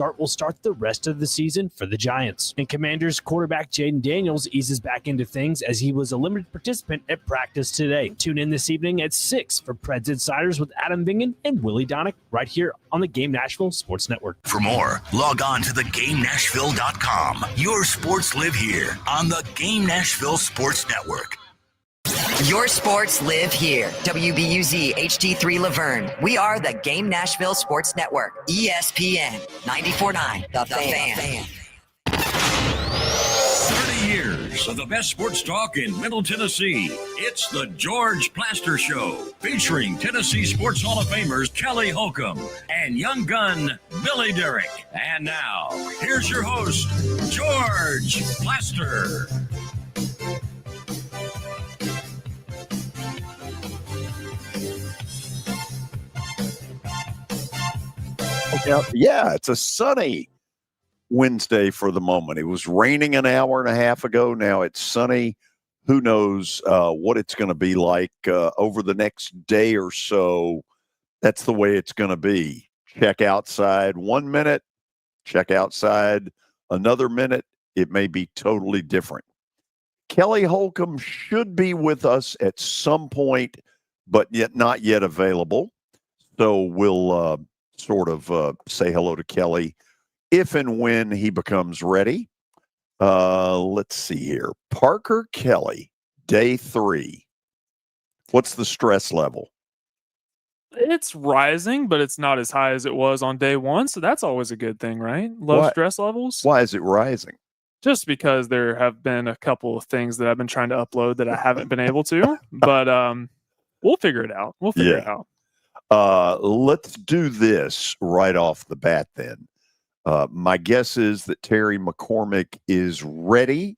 will start the rest of the season for the Giants. And Commanders quarterback Jaden Daniels eases back into things as he was a limited participant at practice today. Tune in this evening at 6 for Preds Insiders with Adam Bingen and Willie Donick right here on the Game Nashville Sports Network. For more, log on to thegamenashville.com. Your sports live here on the Game Nashville Sports Network. Your sports live here. WBUZ HD3 Laverne. We are the Game Nashville Sports Network. ESPN 94.9. The Fan. 30 years of the best sports talk in Middle Tennessee. It's the George Plaster Show, featuring Tennessee Sports Hall of Famers Kelly Holcomb and young gun Billy Derrick. And now, here's your host, George Plaster. Yeah, it's a sunny Wednesday for the moment. It was raining an hour and a half ago. Now it's sunny. Who knows what it's going to be like over the next day or so. That's the way it's going to be. Check outside 1 minute, check outside another minute. It may be totally different. Kelly Holcomb should be with us at some point, but yet not yet available. So we'll sort of say hello to Kelly if and when he becomes ready. Let's see here. Parker Kelly, day 3. What's the stress level? It's rising, but it's not as high as it was on day 1. So that's always a good thing, right? Low stress levels. Why is it rising? Just because there have been a couple of things that I've been trying to upload that I haven't been able to, but we'll figure it out. We'll figure it out. Let's do this right off the bat then. My guess is that Terry McCormick is ready.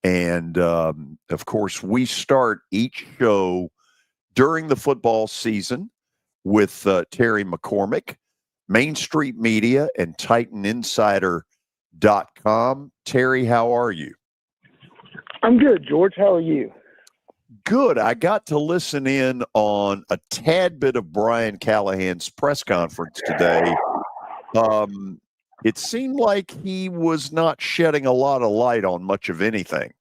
And, of course, we start each show during the football season with Terry McCormick, Main Street Media, and TitanInsider.com. Terry, how are you? I'm good, George. How are you? Good. I got to listen in on a tad bit of Brian Callahan's press conference today. It seemed like he was not shedding a lot of light on much of anything.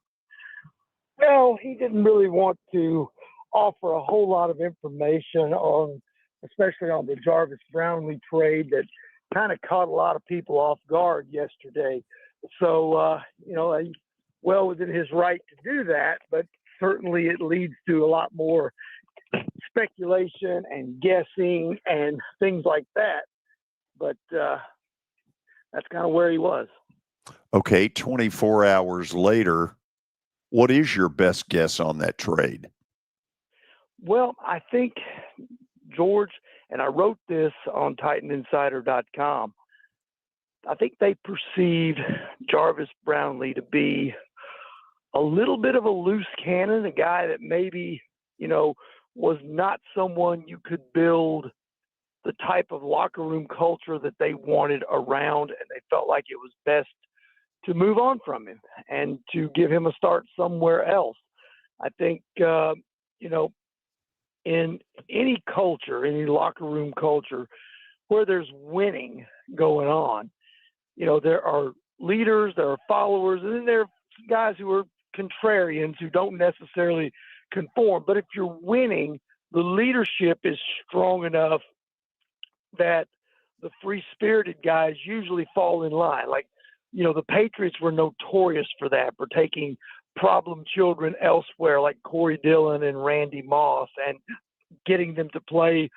No, he didn't really want to offer a whole lot of information on, especially on the Jarvis Brownlee trade that kind of caught a lot of people off guard yesterday. So, well within his right to do that, but certainly it leads to a lot more speculation and guessing and things like that. But that's kind of where he was. Okay, 24 hours later, what is your best guess on that trade? Well, I think, George, and I wrote this on TitanInsider.com, I think they perceived Jarvis Brownlee to be a little bit of a loose cannon, a guy that maybe, was not someone you could build the type of locker room culture that they wanted around, and they felt like it was best to move on from him and to give him a start somewhere else. I think, in any culture, any locker room culture where there's winning going on, there are leaders, there are followers, and then there are guys who are contrarians who don't necessarily conform. But if you're winning, the leadership is strong enough that the free-spirited guys usually fall in line. Like, the Patriots were notorious for that, for taking problem children elsewhere, like Corey Dillon and Randy Moss, and getting them to play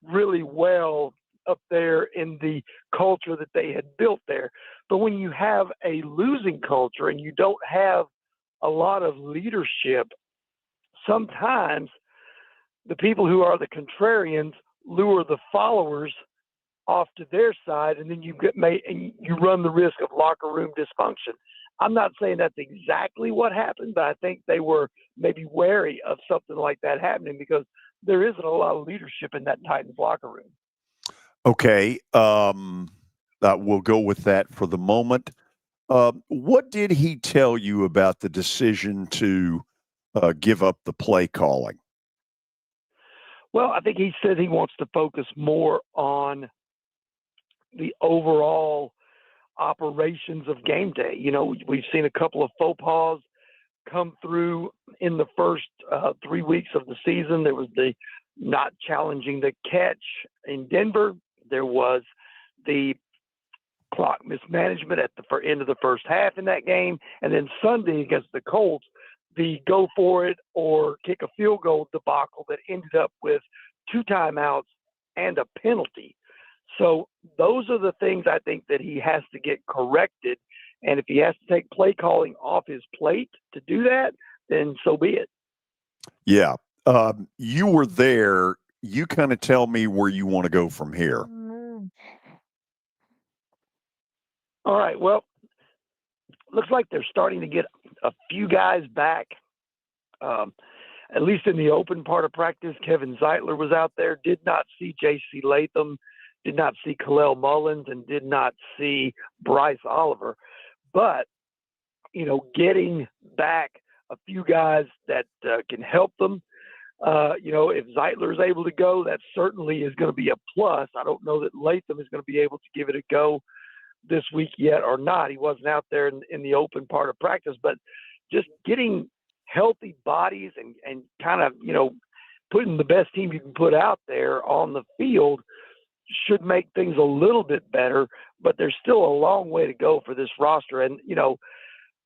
really well up there in the culture that they had built there. But when you have a losing culture and you don't have a lot of leadership, sometimes the people who are the contrarians lure the followers off to their side, and then you run the risk of locker room dysfunction. I'm not saying that's exactly what happened, but I think they were maybe wary of something like that happening because there isn't a lot of leadership in that Titans locker room. Okay, we'll go with that for the moment. What did he tell you about the decision to give up the play calling? Well, I think he said he wants to focus more on the overall operations of game day. You know, we've seen a couple of faux pas come through in the first 3 weeks of the season. There was the not challenging the catch in Denver. There was the clock mismanagement at the end of the first half in that game. And then Sunday against the Colts, the go for it or kick a field goal debacle that ended up with 2 timeouts and a penalty. So those are the things I think that he has to get corrected. And if he has to take play calling off his plate to do that, then so be it. Yeah. You were there. You kind of tell me where you want to go from here. All right. Well, looks like they're starting to get a few guys back, at least in the open part of practice. Kevin Zeitler was out there, did not see J.C. Latham, did not see Kalel Mullins, and did not see Bryce Oliver. But, you know, getting back a few guys that can help them, you know, if Zeitler is able to go, that certainly is going to be a plus. I don't know that Latham is going to be able to give it a go this week yet or not. He wasn't out there in the open part of practice, but just getting healthy bodies and kind of, you know, putting the best team you can put out there on the field should make things a little bit better, but there's still a long way to go for this roster. And, you know,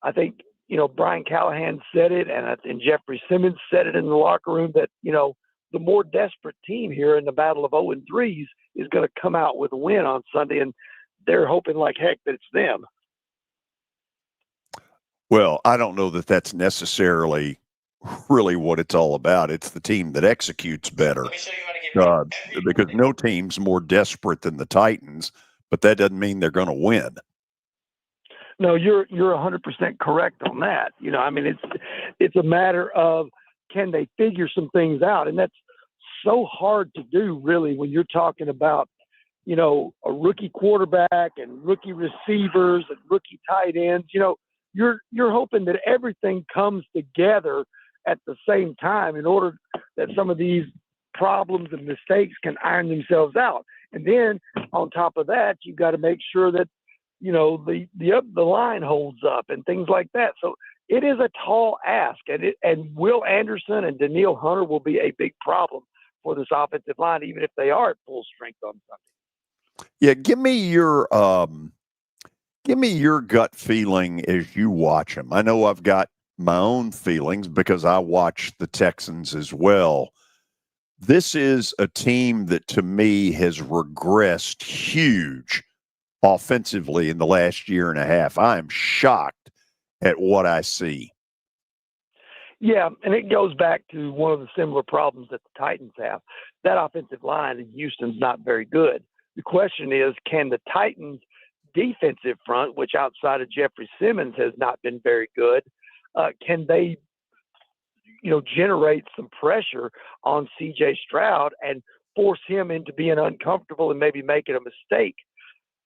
I think, you know, Brian Callahan said it, and Jeffrey Simmons said it in the locker room that, you know, the more desperate team here in the battle of 0-3s is going to come out with a win on Sunday, and they're hoping like heck that it's them. Well, I don't know that that's necessarily really what it's all about. It's the team that executes better. Because no team's more desperate than the Titans, but that doesn't mean they're going to win. No, you're 100% correct on that. You know, I mean, it's a matter of can they figure some things out, and that's so hard to do, really, when you're talking about, you know, a rookie quarterback and rookie receivers and rookie tight ends. You know, you're hoping that everything comes together at the same time in order that some of these problems and mistakes can iron themselves out. And then on top of that, you've got to make sure that, you know, the line holds up and things like that. So it is a tall ask, and Will Anderson and Daniil Hunter will be a big problem for this offensive line, even if they are at full strength on Sunday. Yeah, give me your gut feeling as you watch them. I know I've got my own feelings because I watch the Texans as well. This is a team that, to me, has regressed huge offensively in the last year and a half. I am shocked at what I see. Yeah, and it goes back to one of the similar problems that the Titans have. That offensive line in Houston's not very good. The question is, can the Titans' defensive front, which outside of Jeffrey Simmons has not been very good, can they, you know, generate some pressure on C.J. Stroud and force him into being uncomfortable and maybe making a mistake?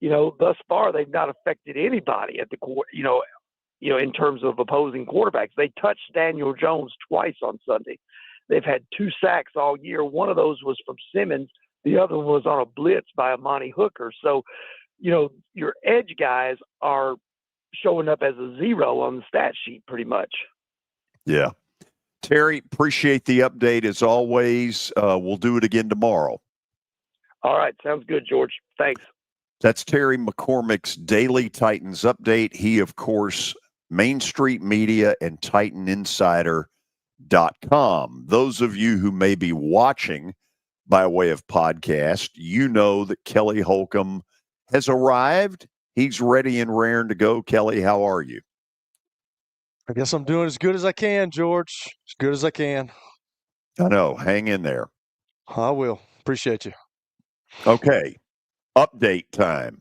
You know, thus far they've not affected anybody at the court, you know, in terms of opposing quarterbacks. They touched Daniel Jones twice on Sunday. They've had 2 sacks all year. One of those was from Simmons. The other one was on a blitz by Amani Hooker. So, you know, your edge guys are showing up as a 0 on the stat sheet pretty much. Yeah. Terry, appreciate the update as always. We'll do it again tomorrow. All right. Sounds good, George. Thanks. That's Terry McCormick's Daily Titans Update. He, of course, Main Street Media and TitanInsider.com. Those of you who may be watching by way of podcast, you know that Kelly Holcomb has arrived. He's ready and raring to go. Kelly, how are you? I guess I'm doing as good as I can, George. As good as I can. I know. Hang in there. I will. Appreciate you. Okay. Update time.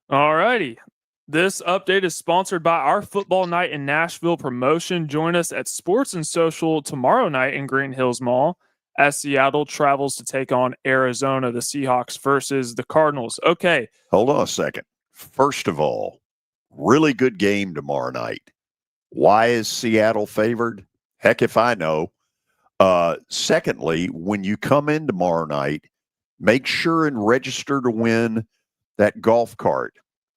All righty. This update is sponsored by our Football Night in Nashville promotion. Join us at Sports and Social tomorrow night in Green Hills Mall as Seattle travels to take on Arizona, the Seahawks versus the Cardinals. Okay. Hold on a second. First of all, really good game tomorrow night. Why is Seattle favored? Heck if I know. Secondly, when you come in tomorrow night, make sure and register to win that golf cart.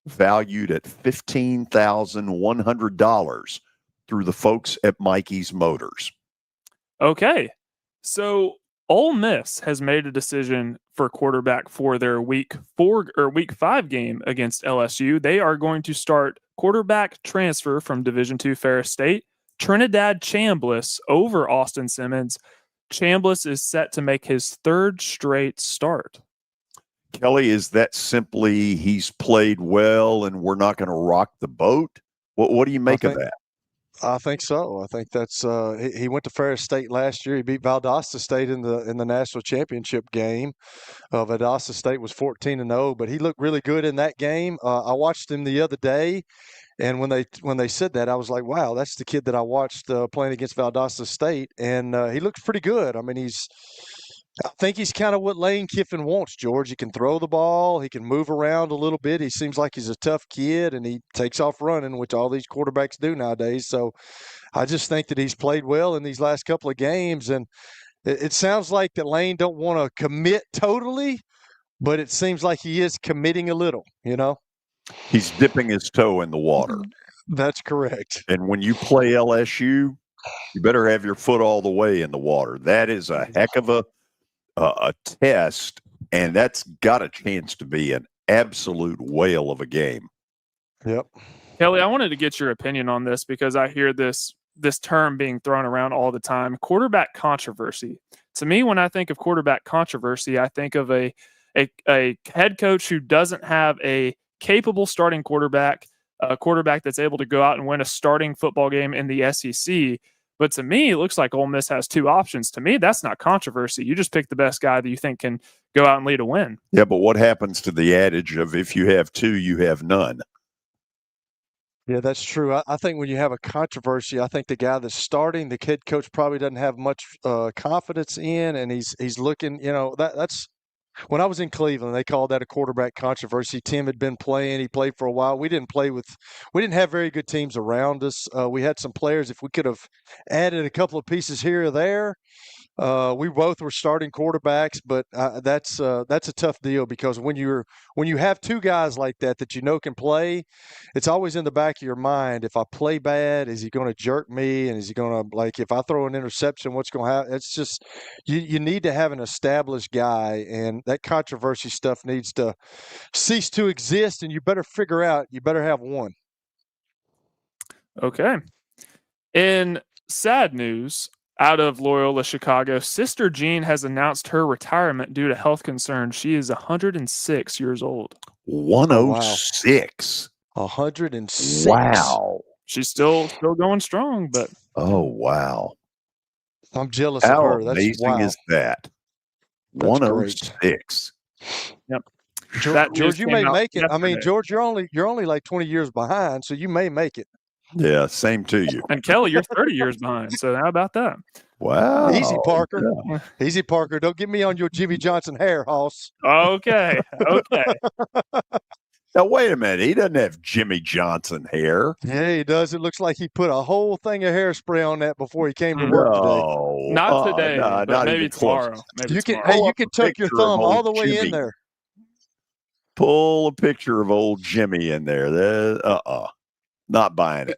valued at $15,100 through the folks at Mikey's Motors. Okay. So Ole Miss has made a decision for quarterback for their week 5 game against LSU. They are going to start quarterback transfer from Division II Ferris State, Trinidad Chambliss over Austin Simmons. Chambliss is set to make his 3rd straight start. Kelly, is that simply he's played well and we're not going to rock the boat? What do you make of that? I think so. I think that's he went to Ferris State last year. He beat Valdosta State in the national championship game. Valdosta State was 14-0, but he looked really good in that game. I watched him the other day, and when they said that, I was like, wow, that's the kid that I watched playing against Valdosta State, and he looks pretty good. I mean, I think he's kind of what Lane Kiffin wants, George. He can throw the ball. He can move around a little bit. He seems like he's a tough kid, and he takes off running, which all these quarterbacks do nowadays. So I just think that he's played well in these last couple of games. And it sounds like that Lane don't want to commit totally, but it seems like he is committing a little, He's dipping his toe in the water. That's correct. And when you play LSU, you better have your foot all the way in the water. That is a heck of a test, and that's got a chance to be an absolute whale of a game. Yep. Kelly, I wanted to get your opinion on this because I hear this term being thrown around all the time, quarterback controversy. To me, when I think of quarterback controversy, I think of a head coach who doesn't have a capable starting quarterback, a quarterback that's able to go out and win a starting football game in the SEC. But to me, it looks like Ole Miss has 2 options. To me, that's not controversy. You just pick the best guy that you think can go out and lead a win. Yeah, but what happens to the adage of if you have 2, you have none? Yeah, that's true. I think when you have a controversy, I think the guy that's starting, the head coach probably doesn't have much confidence in, and he's looking, that's when I was in Cleveland, they called that a quarterback controversy. Tim had been playing. He played for a while. We didn't have very good teams around us. We had some players, if we could have added a couple of pieces here or there, we both were starting quarterbacks, but that's a tough deal because when you have 2 guys like that can play, it's always in the back of your mind. If I play bad, is he going to jerk me? And is he going to, if I throw an interception, what's going to happen? It's just you need to have an established guy, and that controversy stuff needs to cease to exist. And you better have one. Okay. In sad news, out of Loyola Chicago, Sister Jean has announced her retirement due to health concerns. She is 106 years old. 106. 106. Wow. She's still going strong, but oh wow. I'm jealous How of her. That's amazing is that? That's 106. Yep. George, you may make it. I mean, George, you're only like 20 years behind, so you may make it. Yeah, same to you. And Kelly, you're 30 years behind. So how about that? Wow. Easy, Parker. Yeah. Easy, Parker. Don't get me on your Jimmy Johnson hair, Hoss. Okay. Now, wait a minute. He doesn't have Jimmy Johnson hair. Yeah, he does. It looks like he put a whole thing of hairspray on that before he came to work today. Not today, but not maybe tomorrow. You can tuck your thumb all the way in there. Pull a picture of old Jimmy in there. Not buying it.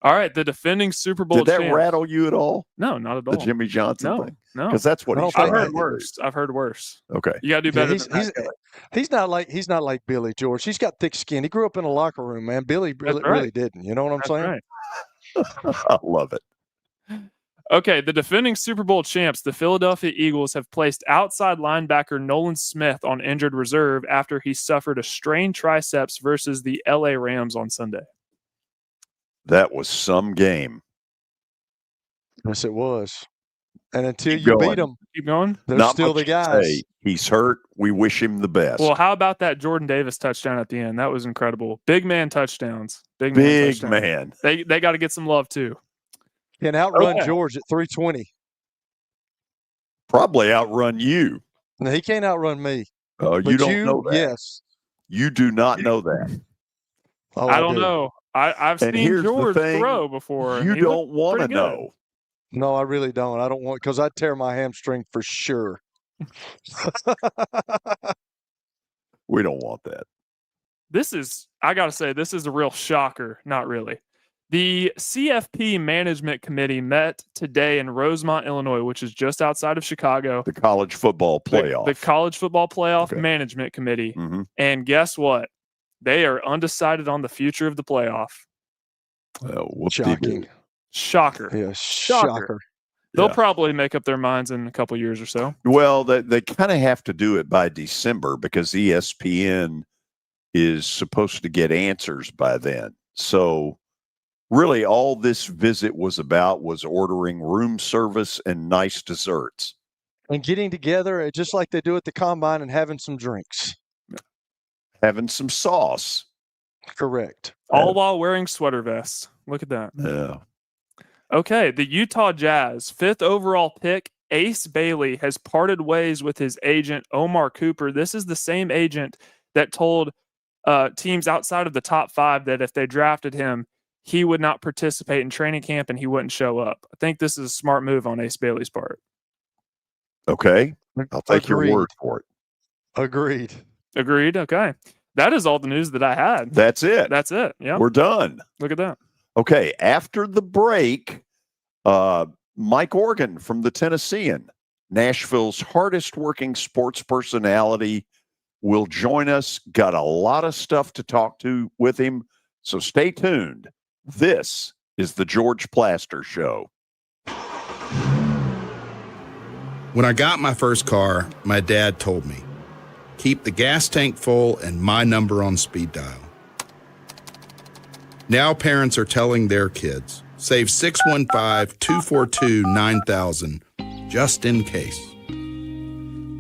All right, the defending Super Bowl Did that champ. rattle you at all? No, not at all. The Jimmy Johnson thing? No. Because that's what he's I've heard worse. I've heard worse. Okay. You got to do better than that. He's not like Billy, George. He's got thick skin. He grew up in a locker room, man. Billy really didn't. You know what I'm saying? Right. I love it. Okay, the defending Super Bowl champs, the Philadelphia Eagles, have placed outside linebacker Nolan Smith on injured reserve after he suffered a strained triceps versus the LA Rams on Sunday. That was some game. Yes, it was. And until you beat them, keep going. They're Not still the guys. Say. He's hurt. We wish him the best. Well, how about that Jordan Davis touchdown at the end? That was incredible. Big man touchdowns. Big man. They got to get some love too. Can outrun George at 320. Probably outrun you. No, he can't outrun me. You don't know that. Yes. You do not know that. Oh, I don't know. I've seen George throw before. You don't want to know. No, I really don't. I don't want, because I'd tear my hamstring for sure. We don't want that. I got to say, this is a real shocker. Not really. The CFP Management Committee met today in Rosemont, Illinois, which is just outside of Chicago. The college football playoff. The college football playoff management committee. Mm-hmm. And guess what? They are undecided on the future of the playoff. Shocking. Shocker. Yeah, shocker. They'll probably make up their minds in a couple years or so. Well, they kind of have to do it by December because ESPN is supposed to get answers by then. So really all this visit was about was ordering room service and nice desserts. And getting together just like they do at the Combine and having some drinks. Having some sauce. Correct. All while wearing sweater vests. Look at that. Yeah. Okay, the Utah Jazz 5th overall pick, Ace Bailey, has parted ways with his agent, Omar Cooper. This is the same agent that told teams outside of the top 5 that if they drafted him, he would not participate in training camp and he wouldn't show up. I think this is a smart move on Ace Bailey's part. Okay. I'll take your word for it. Agreed. Okay. That is all the news that I had. That's it. Yeah. We're done. Look at that. Okay. After the break, Mike Organ from the Tennessean, Nashville's hardest working sports personality, will join us. Got a lot of stuff to talk to with him. So stay tuned. This is the George Plaster Show. When I got my first car, my dad told me, keep the gas tank full and my number on speed dial. Now parents are telling their kids, save 615-242-9000 just in case.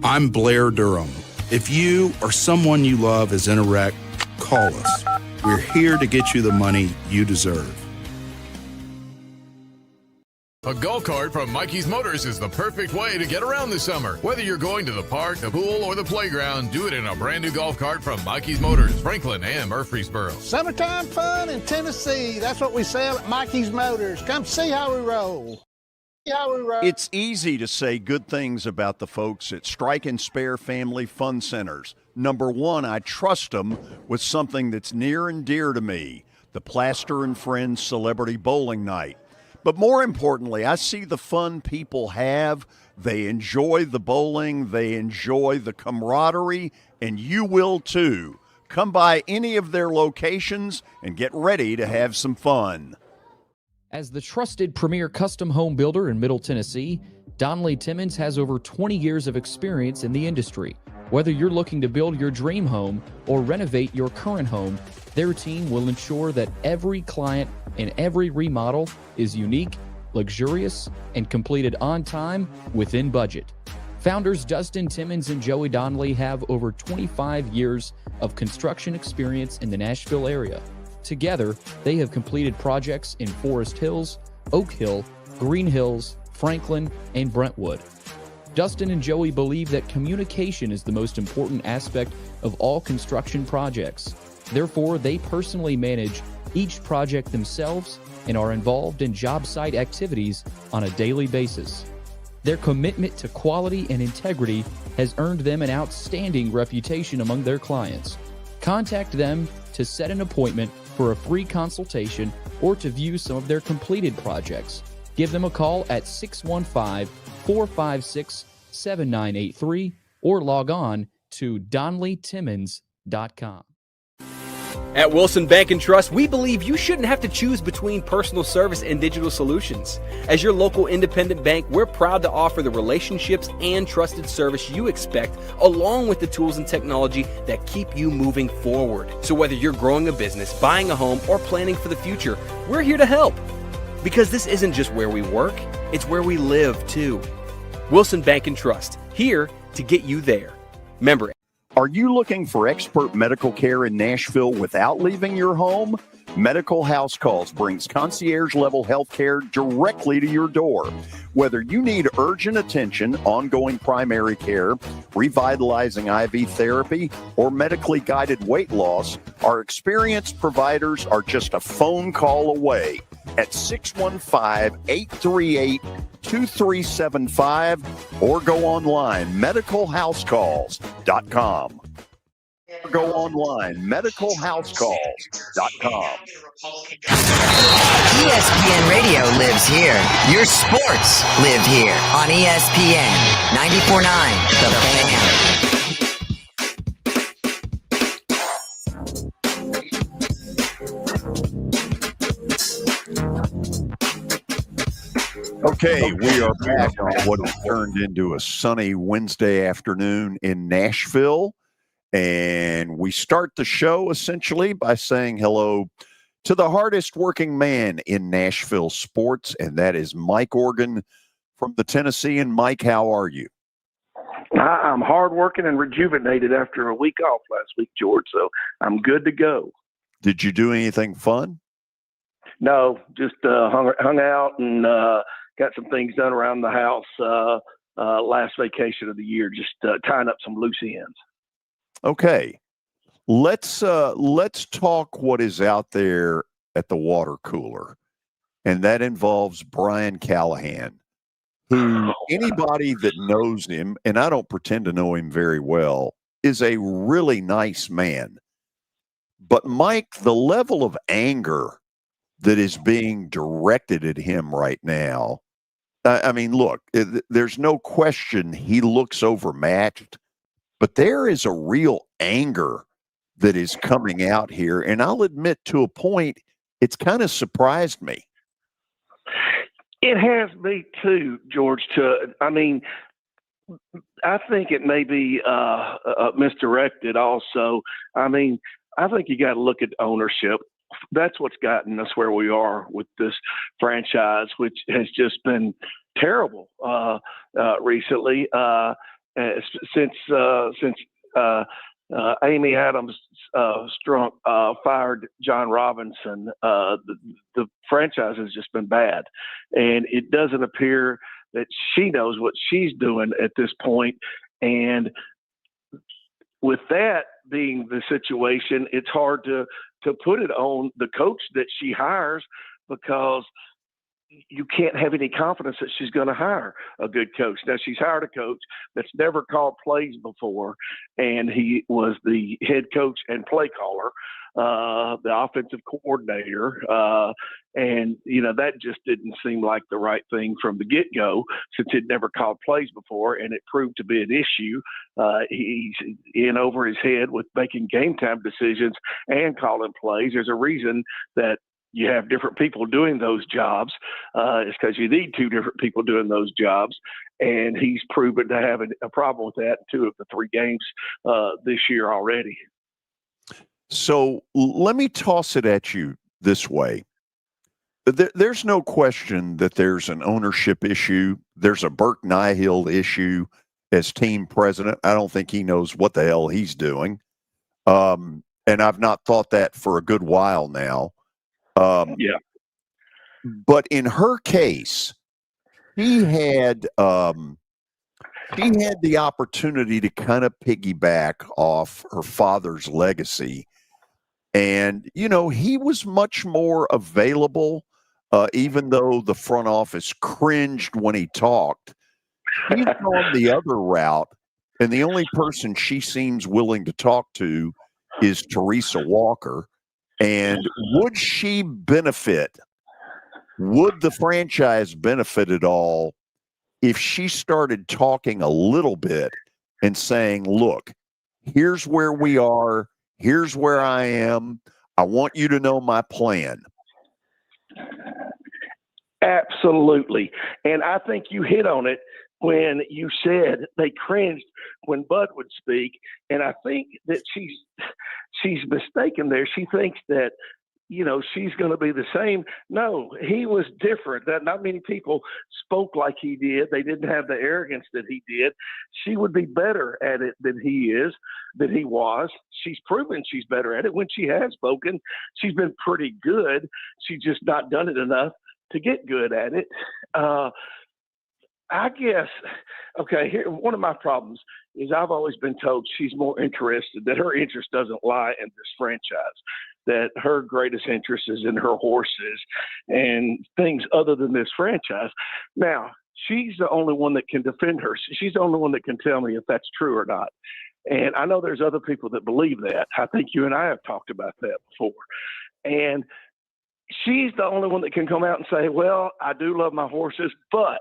I'm Blair Durham. If you or someone you love is in a wreck, call us. We're here to get you the money you deserve. A golf cart from Mikey's Motors is the perfect way to get around this summer. Whether you're going to the park, the pool, or the playground, do it in a brand new golf cart from Mikey's Motors, Franklin and Murfreesboro. Summertime fun in Tennessee. That's what we sell at Mikey's Motors. Come see how we roll. It's easy to say good things about the folks at Strike and Spare Family Fun Centers. Number one, I trust them with something that's near and dear to me, the Plaster and Friends Celebrity Bowling Night. But more importantly, I see the fun people have. They enjoy the bowling, they enjoy the camaraderie, and you will too. Come by any of their locations and get ready to have some fun. As the trusted premier custom home builder in Middle Tennessee, Donnelly Timmons has over 20 years of experience in the industry. Whether you're looking to build your dream home or renovate your current home, their team will ensure that every client and every remodel is unique, luxurious, and completed on time within budget. Founders Dustin Timmons and Joey Donnelly have over 25 years of construction experience in the Nashville area. Together, they have completed projects in Forest Hills, Oak Hill, Green Hills, Franklin, and Brentwood. Dustin and Joey believe that communication is the most important aspect of all construction projects. Therefore, they personally manage each project themselves and are involved in job site activities on a daily basis. Their commitment to quality and integrity has earned them an outstanding reputation among their clients. Contact them to set an appointment for a free consultation or to view some of their completed projects. Give them a call at 615-456-7983 or log on to DonnellyTimmons.com. At Wilson Bank & Trust, we believe you shouldn't have to choose between personal service and digital solutions. As your local independent bank, we're proud to offer the relationships and trusted service you expect, along with the tools and technology that keep you moving forward. So whether you're growing a business, buying a home, or planning for the future, we're here to help. Because this isn't just where we work, it's where we live, too. Wilson Bank & Trust, here to get you there. Member. Are you looking for expert medical care in Nashville without leaving your home? Medical House Calls brings concierge-level health care directly to your door. Whether you need urgent attention, ongoing primary care, revitalizing IV therapy, or medically guided weight loss, our experienced providers are just a phone call away at 615-838-2375 or go online, medicalhousecalls.com. Go online, medicalhousecalls.com. ESPN Radio lives here. Your sports live here on ESPN 94.9 The Fan. Okay, we are back on what has turned into a sunny Wednesday afternoon in Nashville. And we start the show essentially by saying hello to the hardest working man in Nashville sports, and that is Mike Organ from the Tennessee. And Mike, how are you? I'm hardworking and rejuvenated after a week off last week, George, so I'm good to go. Did you do anything fun? No, just hung out and got some things done around the house last vacation of the year, just tying up some loose ends. Okay, let's talk what is out there at the water cooler, and that involves Brian Callahan, who anybody that knows him, and I don't pretend to know him very well, is a really nice man. But Mike, the level of anger that is being directed at him right now, I mean, look, there's no question he looks overmatched. But there is a real anger that is coming out here. And I'll admit, to a point, it's kind of surprised me. It has me too, George. I think it may be misdirected also. I mean, I think you got to look at ownership. That's what's gotten us where we are with this franchise, which has just been terrible recently. Since Amy Adams fired John Robinson, the franchise has just been bad, and it doesn't appear that she knows what she's doing at this point. And with that being the situation, it's hard to put it on the coach that she hires, because you can't have any confidence that she's going to hire a good coach. Now, she's hired a coach that's never called plays before, and he was the head coach and play caller, the offensive coordinator. And, that just didn't seem like the right thing from the get-go, since he'd never called plays before, and it proved to be an issue. He's in over his head with making game time decisions and calling plays. There's a reason that you have different people doing those jobs. It's because you need two different people doing those jobs. And he's proven to have a problem with that in 2 of the 3 games this year already. So let me toss it at you this way. There's no question that there's an ownership issue. There's a Burke Nihill issue as team president. I don't think he knows what the hell he's doing. And I've not thought that for a good while now. But in her case, she had the opportunity to kind of piggyback off her father's legacy. And, he was much more available, even though the front office cringed when he talked. He's gone the other route, and the only person she seems willing to talk to is Teresa Walker. And would she benefit? Would the franchise benefit at all if she started talking a little bit and saying, look, here's where we are. Here's where I am. I want you to know my plan. Absolutely. And I think you hit on it when you said they cringed when Bud would speak. And I think that she's mistaken there. She thinks that, she's going to be the same. No, he was different. That not many people spoke like he did. They didn't have the arrogance that he did. She would be better at it than he was. She's proven she's better at it. When she has spoken, she's been pretty good. She's just not done it enough to get good at it. I guess, okay, here, one of my problems is I've always been told she's more interested, that her interest doesn't lie in this franchise, that her greatest interest is in her horses and things other than this franchise. Now, she's the only one that can defend her. She's the only one that can tell me if that's true or not. And I know there's other people that believe that. I think you and I have talked about that before. And she's the only one that can come out and say, well, I do love my horses, but,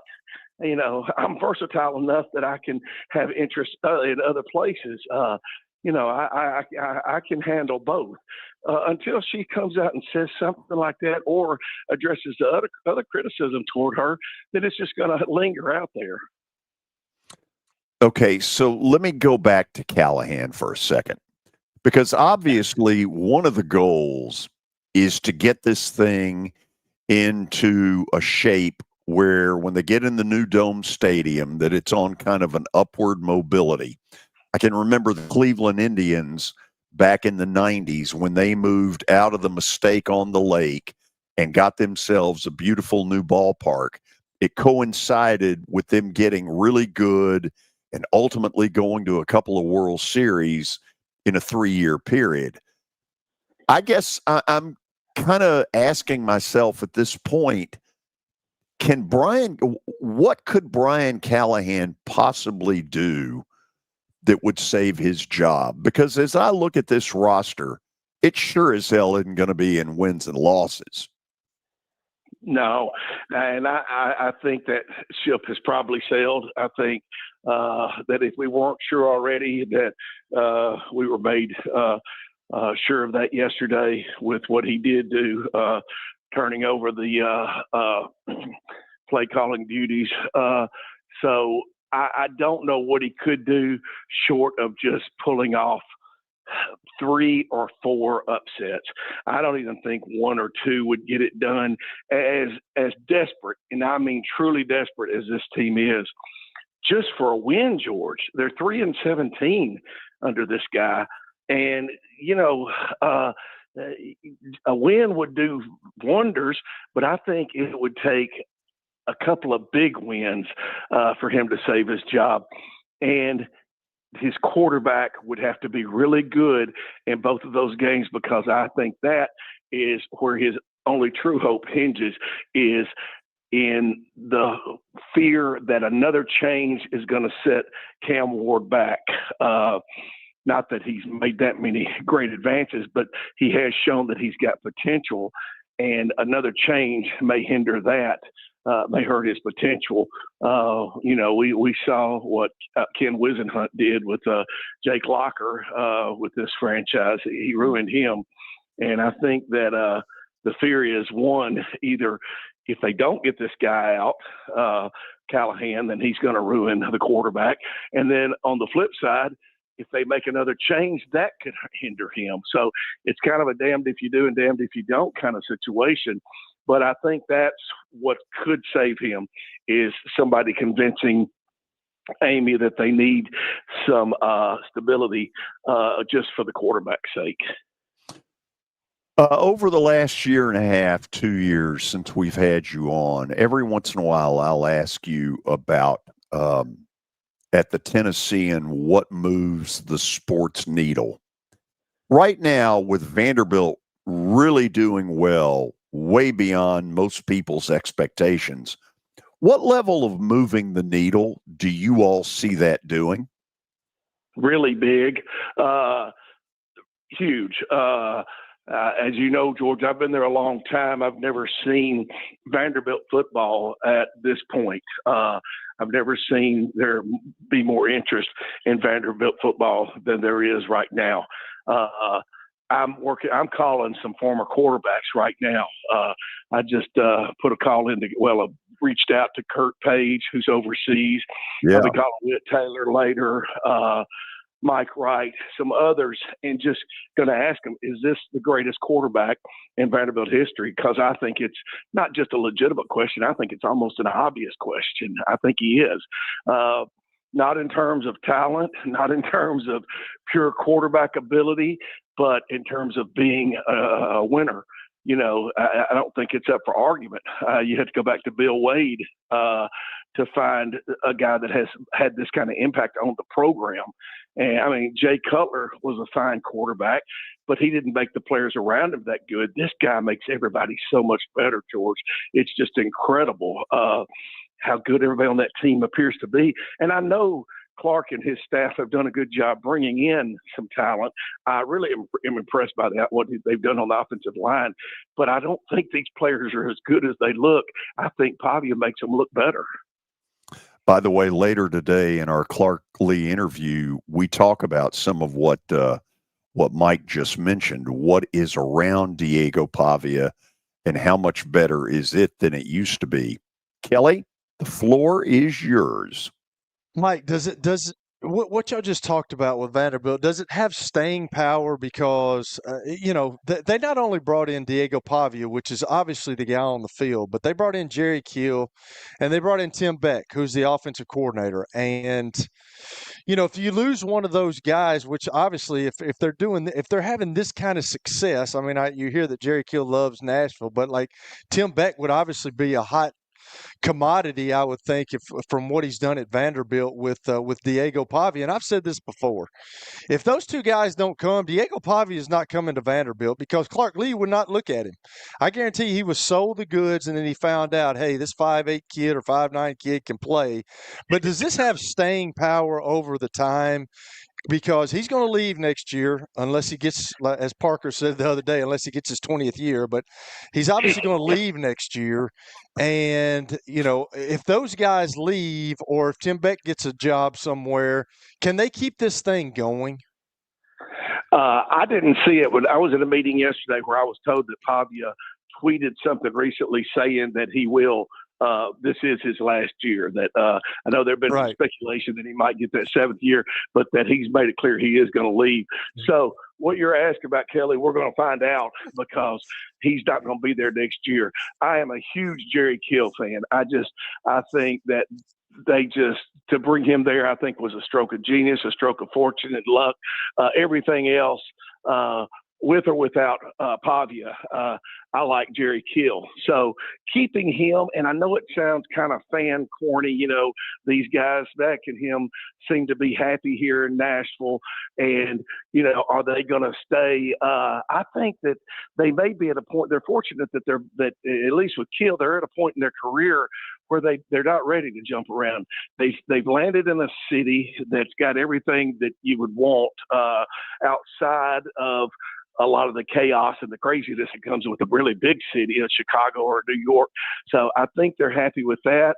you know, I'm versatile enough that I can have interest in other places. You know, I can handle both. Until she comes out and says something like that or addresses the other criticism toward her, then it's just going to linger out there. Okay, so let me go back to Callahan for a second, because obviously one of the goals is to get this thing into a shape where when they get in the new dome stadium, that it's on kind of an upward mobility. I can remember the Cleveland Indians back in the 90s when they moved out of the mistake on the lake and got themselves a beautiful new ballpark. It coincided with them getting really good and ultimately going to a couple of World Series in a 3-year period. I guess I'm kind of asking myself at this point, what could Brian Callahan possibly do that would save his job? Because as I look at this roster, it sure as hell isn't going to be in wins and losses. No, and I think that ship has probably sailed. I think that if we weren't sure already, that we were made sure of that yesterday with what he did do, turning over the play calling duties. So I don't know what he could do short of just pulling off 3 or 4 upsets. I don't even think 1 or 2 would get it done. As desperate, and I mean truly desperate as this team is, just for a win, George. They're 3-17 under this guy, and you know, a win would do wonders. But I think it would take a couple of big wins for him to save his job, and his quarterback would have to be really good in both of those games, because I think that is where his only true hope hinges, is in the fear that another change is going to set Cam Ward back. Not that he's made that many great advances, but he has shown that he's got potential, and another change may hinder that. May hurt his potential. You know, we saw what Ken Wisenhunt did with Jake Locker with this franchise. He ruined him. And I think that the fear is, one, either if they don't get this guy out, Callahan, then he's going to ruin the quarterback. And then on the flip side, if they make another change, that could hinder him. So it's kind of a damned if you do and damned if you don't kind of situation. But I think that's what could save him, is somebody convincing Amy that they need some stability just for the quarterback's sake. Over the last year and a half, 2 years since we've had you on, every once in a while I'll ask you about at the Tennessean what moves the sports needle. Right now, with Vanderbilt really doing well, way beyond most people's expectations, what level of moving the needle do you all see that doing? Really big, huge. As you know, George, I've been there a long time. I've never seen Vanderbilt football at this point. I've never seen there be more interest in Vanderbilt football than there is right now. I'm calling some former quarterbacks right now. I just put a call in reached out to Kurt Page, who's overseas. Yeah. I'll be calling Whit Taylor later, Mike Wright, some others, and just going to ask them, is this the greatest quarterback in Vanderbilt history? Because I think it's not just a legitimate question. I think it's almost an obvious question. I think he is. Not in terms of talent, not in terms of pure quarterback ability, but in terms of being a winner. You know, I don't think it's up for argument. You have to go back to Bill Wade to find a guy that has had this kind of impact on the program. And I mean, Jay Cutler was a fine quarterback, but he didn't make the players around him that good. This guy makes everybody so much better, George. It's just incredible how good everybody on that team appears to be. And I know Clark and his staff have done a good job bringing in some talent. I really am impressed by that, what they've done on the offensive line. But I don't think these players are as good as they look. I think Pavia makes them look better. By the way, later today in our Clark Lee interview, we talk about some of what Mike just mentioned, what is around Diego Pavia and how much better is it than it used to be. Kelly, the floor is yours. Mike, what y'all just talked about with Vanderbilt, does it have staying power? Because, they not only brought in Diego Pavia, which is obviously the guy on the field, but they brought in Jerry Kill and they brought in Tim Beck, who's the offensive coordinator. And, if you lose one of those guys, which obviously if they're having this kind of success, I mean, you hear that Jerry Kill loves Nashville, but like Tim Beck would obviously be a hot commodity, I would think, if from what he's done at Vanderbilt with Diego Pavia. And I've said this before: if those two guys don't come, Diego Pavia is not coming to Vanderbilt because Clark Lee would not look at him. I guarantee he was sold the goods, and then he found out, hey, this 5'8" kid or 5'9" kid can play. But does this have staying power over the time? Because he's going to leave next year unless he gets, as Parker said the other day, unless he gets his 20th year. But he's obviously going to leave next year. And, if those guys leave or if Tim Beck gets a job somewhere, can they keep this thing going? I didn't see it. When I was at a meeting yesterday where I was told that Pavia tweeted something recently saying that he will this is his last year. That I know there have been some speculation that he might get that 7th year, but that he's made it clear he is going to leave. So what you're asking about, Kelly, we're going to find out because he's not going to be there next year. I am a huge Jerry Kill fan. I think that to bring him there, I think was a stroke of genius, a stroke of fortune and luck. Everything else, with or without Pavia, I like Jerry Kill. So keeping him, and I know it sounds kind of fan corny, these guys back and him seem to be happy here in Nashville, and, are they going to stay? I think that they may be at a point, they're fortunate that at least with Kill, they're at a point in their career where they're not ready to jump around. They've landed in a city that's got everything that you would want outside of a lot of the chaos and the craziness that comes with a really big city, Chicago or New York. So I think they're happy with that.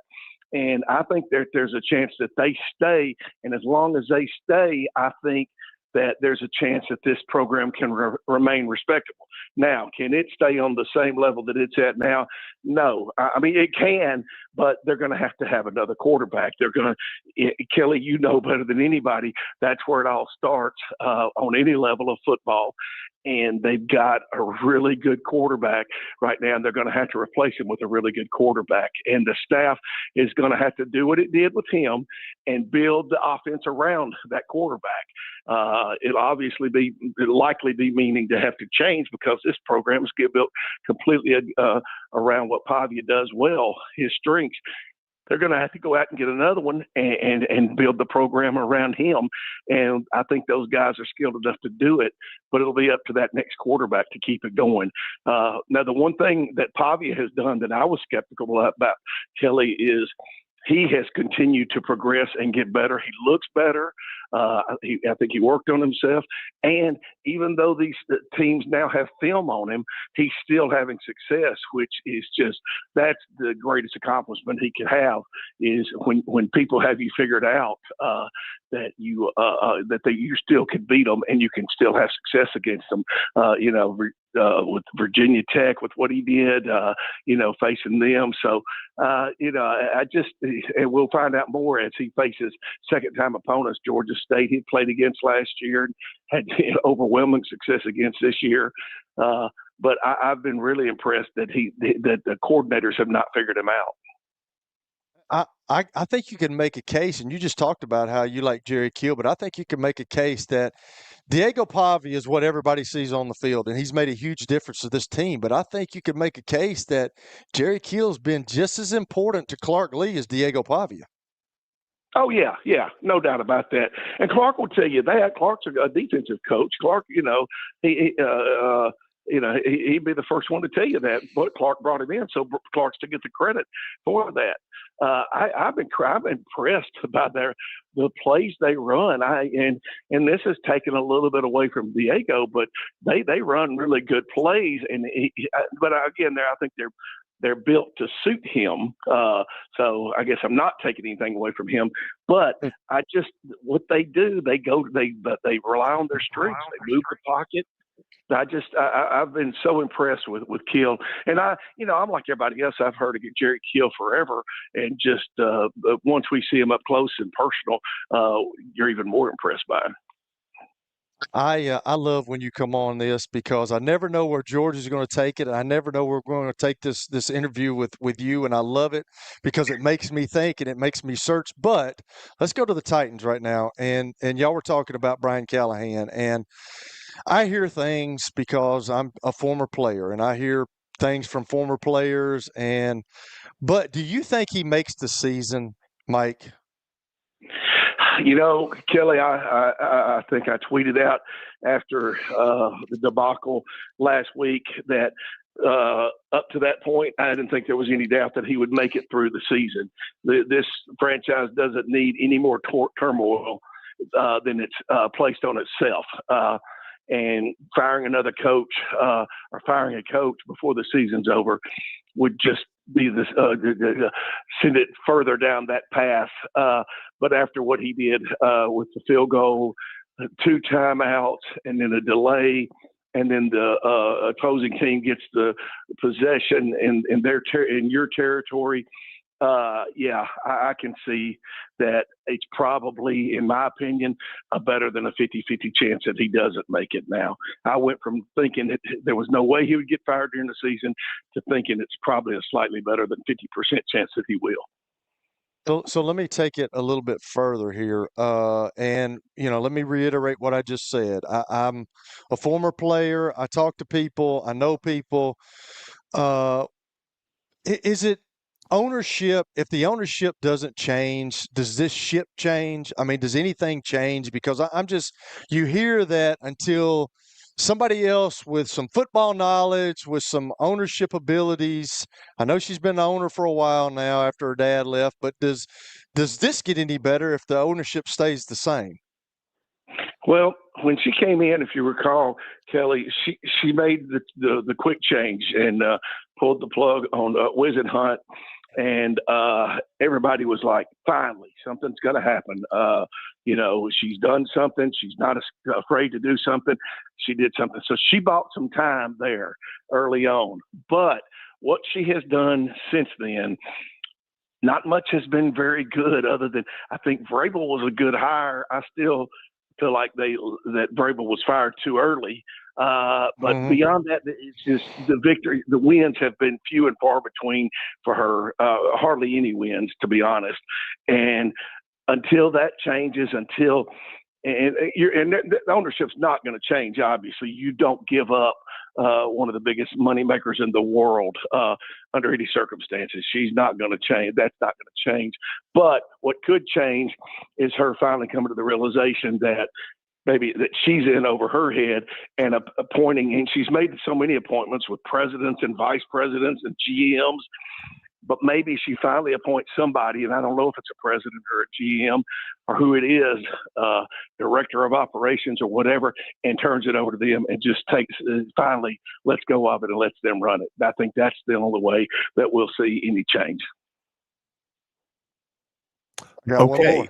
And I think there's a chance that they stay. And as long as they stay, I think that there's a chance that this program can remain respectable. Now, can it stay on the same level that it's at now? No. I mean, it can, but they're going to have another quarterback. Kelly, you know better than anybody, that's where it all starts on any level of football. And they've got a really good quarterback right now, and they're going to have to replace him with a really good quarterback. And the staff is going to have to do what it did with him and build the offense around that quarterback. It'll likely be meaning to have to change because this program is built completely around what Pavia does well, his strengths. They're going to have to go out and get another one and build the program around him. And I think those guys are skilled enough to do it, but it'll be up to that next quarterback to keep it going. Now, the one thing that Pavia has done that I was skeptical about, Kelly, is he has continued to progress and get better. He looks better. I think he worked on himself. And even though these teams now have film on him, he's still having success, which is that's the greatest accomplishment he could have, is when people have you figured out that you still can beat them and you can still have success against them. With Virginia Tech, with what he did, facing them. So, and we'll find out more as he faces second-time opponents. Georgia State he played against last year, had overwhelming success against this year. But I've been really impressed that the coordinators have not figured him out. I think you can make a case, and you just talked about how you like Jerry Kill, but I think you can make a case that Diego Pavia is what everybody sees on the field, and he's made a huge difference to this team. But I think you could make a case that Jerry Kill's been just as important to Clark Lee as Diego Pavia. Oh, yeah, no doubt about that. And Clark will tell you that. Clark's a defensive coach. Clark, he'd be the first one to tell you that. But Clark brought him in, so Clark's to get the credit for that. I've been impressed by the plays they run. And this has taken a little bit away from Diego, but they run really good plays. But again, I think they're built to suit him. So I guess I'm not taking anything away from him. But what they do, they rely on their strengths. They move the pocket. I've been so impressed with Kill, and I'm like everybody else. I've heard of Jerry Kill forever, and just once we see him up close and personal, you're even more impressed by him. I love when you come on this because I never know where George is going to take it. I never know where we're going to take this interview with you, and I love it because it makes me think and it makes me search. But let's go to the Titans right now, and y'all were talking about Brian Callahan, and I hear things because I'm a former player, and I hear things from former players. But do you think he makes the season, Mike? Kelly, I think I tweeted out after the debacle last week that up to that point, I didn't think there was any doubt that he would make it through the season. This franchise doesn't need any more turmoil than it's placed on itself. And firing another coach or firing a coach before the season's over would just be this send it further down that path. But after what he did with the field goal, 2 timeouts, and then a delay, and then the opposing team gets the possession in your territory. I can see that it's probably, in my opinion, a better than a 50-50 chance that he doesn't make it now. I went from thinking that there was no way he would get fired during the season to thinking it's probably a slightly better than 50% chance that he will. So let me take it a little bit further here. And let me reiterate what I just said. I'm a former player. I talk to people. I know people. Is it ownership? If the ownership doesn't change, does this ship change? I mean, does anything change? Because you hear that until somebody else with some football knowledge, with some ownership abilities. I know she's been the owner for a while now after her dad left, but does this get any better if the ownership stays the same? Well, when she came in, if you recall, Kelly, she made the quick change and pulled the plug on Wizen Hunt, and everybody was like, "Finally, something's going to happen." She's done something. She's not afraid to do something. She did something. So she bought some time there early on. But what she has done since then, not much has been very good. Other than I think Vrabel was a good hire. I still feel like that Vrabel was fired too early. But beyond that, it's just the wins have been few and far between for her. Hardly any wins, to be honest. And until that changes, the ownership's not going to change. Obviously, you don't give up one of the biggest money makers in the world under any circumstances. She's not going to change. That's not going to change. But what could change is her finally coming to the realization that maybe that she's in over her head and appointing, and she's made so many appointments with presidents and vice presidents and GMs, but maybe she finally appoints somebody, and I don't know if it's a president or a GM or who it is, director of operations or whatever, and turns it over to them and just finally lets go of it and lets them run it. I think that's the only way that we'll see any change. Okay.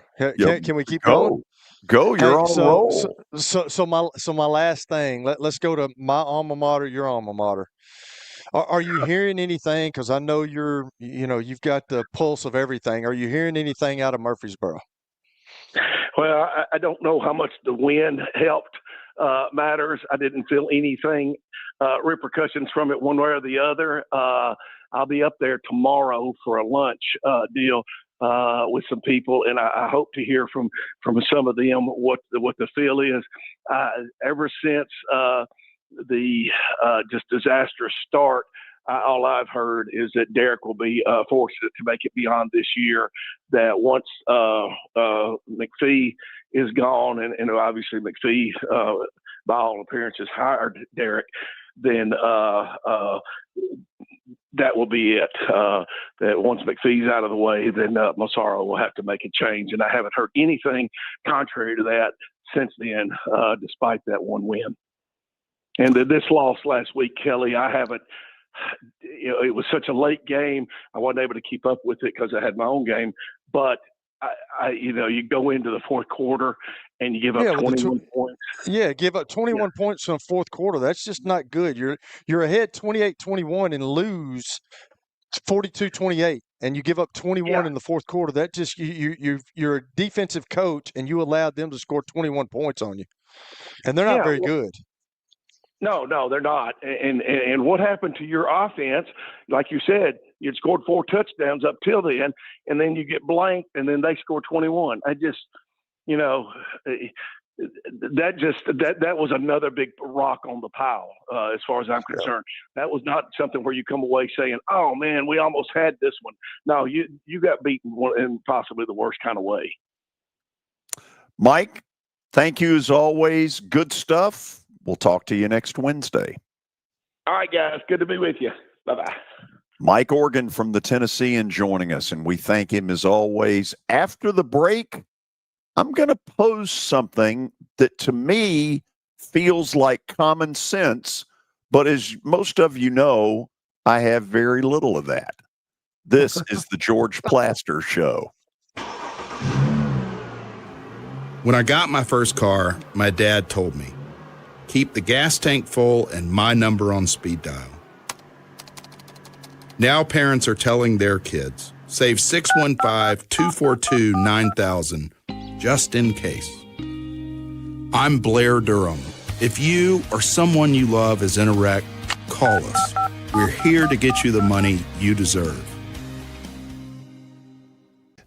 Can we keep going? Go. You're on a roll. So my last thing. Let's go to my alma mater, your alma mater. Are you hearing anything? Because I know you've got the pulse of everything. Are you hearing anything out of Murfreesboro? Well, I don't know how much the win helped matters. I didn't feel anything repercussions from it one way or the other. I'll be up there tomorrow for a lunch deal with some people, and I hope to hear from some of them what the feel is. Ever since the just disastrous start, all I've heard is that Derek will be fortunate to make it beyond this year. That once McPhee is gone, and obviously McPhee, by all appearances, hired Derek, then that will be it. That once McPhee's out of the way, then Massaro will have to make a change. And I haven't heard anything contrary to that since then, despite that one win. And this loss last week, Kelly, I haven't. It was such a late game. I wasn't able to keep up with it because I had my own game. But you go into the fourth quarter and you give up 21 points. Yeah, give up 21 points in the fourth quarter. That's just not good. You're ahead 28-21 and lose 42-28, and you give up 21 in the fourth quarter. That just you're a defensive coach, and you allowed them to score 21 points on you, and they're not very good. No, they're not. And what happened to your offense? Like you said, you'd scored 4 touchdowns up till then, and then you get blanked, and then they score 21. I just, that was another big rock on the pile as far as I'm concerned. That was not something where you come away saying, "Oh man, we almost had this one." No, you got beaten in possibly the worst kind of way. Mike, thank you as always. Good stuff. We'll talk to you next Wednesday. All right, guys. Good to be with you. Bye-bye. Mike Organ from the Tennessean joining us, and we thank him as always. After the break, I'm going to pose something that to me feels like common sense, but as most of you know, I have very little of that. This is the George Plaster Show. When I got my first car, my dad told me, keep the gas tank full and my number on speed dial. Now parents are telling their kids, save 615-242-9000 just in case. I'm Blair Durham. If you or someone you love is in a wreck, call us. We're here to get you the money you deserve.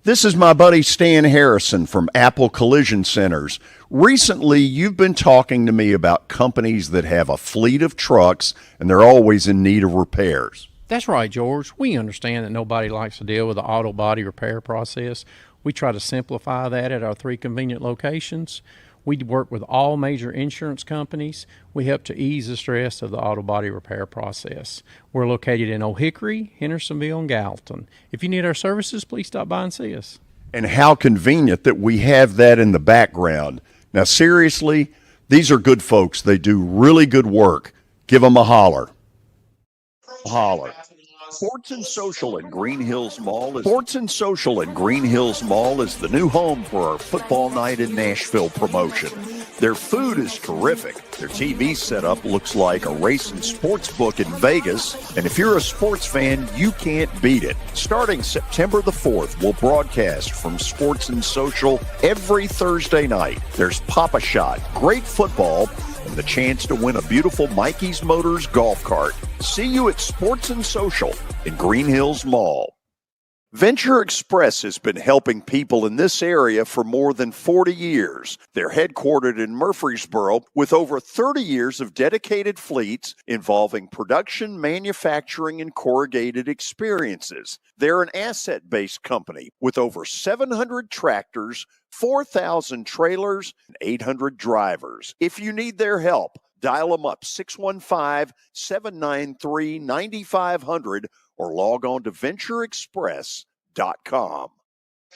This is my buddy Stan Harrison from Apple Collision Centers. Recently, you've been talking to me about companies that have a fleet of trucks and they're always in need of repairs. That's right, George. We understand that nobody likes to deal with the auto body repair process. We try to simplify that at our 3 convenient locations. We work with all major insurance companies. We help to ease the stress of the auto body repair process. We're located in Old Hickory, Hendersonville, and Gallatin. If you need our services, please stop by and see us. And how convenient that we have that in the background. Now, seriously, these are good folks. They do really good work. Give them a holler. Holler. Sports and Social at Green Hills Mall is the new home for our football night in Nashville promotion. Their food is terrific. Their TV setup looks like a racing sports book in Vegas. And if you're a sports fan, you can't beat it. Starting September the 4th, we'll broadcast from Sports and Social every Thursday night. There's Pop-A-Shot, great football, and the chance to win a beautiful Mikey's Motors golf cart. See you at Sports and Social in Green Hills Mall. Venture Express has been helping people in this area for more than 40 years. They're headquartered in Murfreesboro with over 30 years of dedicated fleets involving production, manufacturing, and corrugated experiences. They're an asset-based company with over 700 tractors, 4,000 trailers, and 800 drivers. If you need their help, dial them up 615-793-9500 or log on to ventureexpress.com.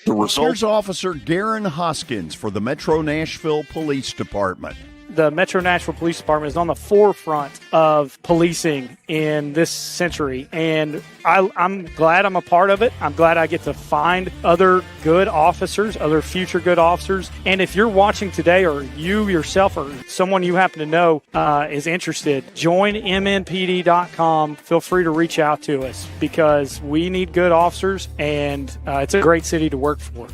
The results officer Garen Hoskins for the Metro Nashville Police Department. The Metro Nashville Police Department is on the forefront of policing in this century, and I'm glad I'm a part of it. I'm glad I get to find other good officers, other future good officers. And if you're watching today, or you yourself or someone you happen to know is interested, join MNPD.com. Feel free to reach out to us because we need good officers, and it's a great city to work for.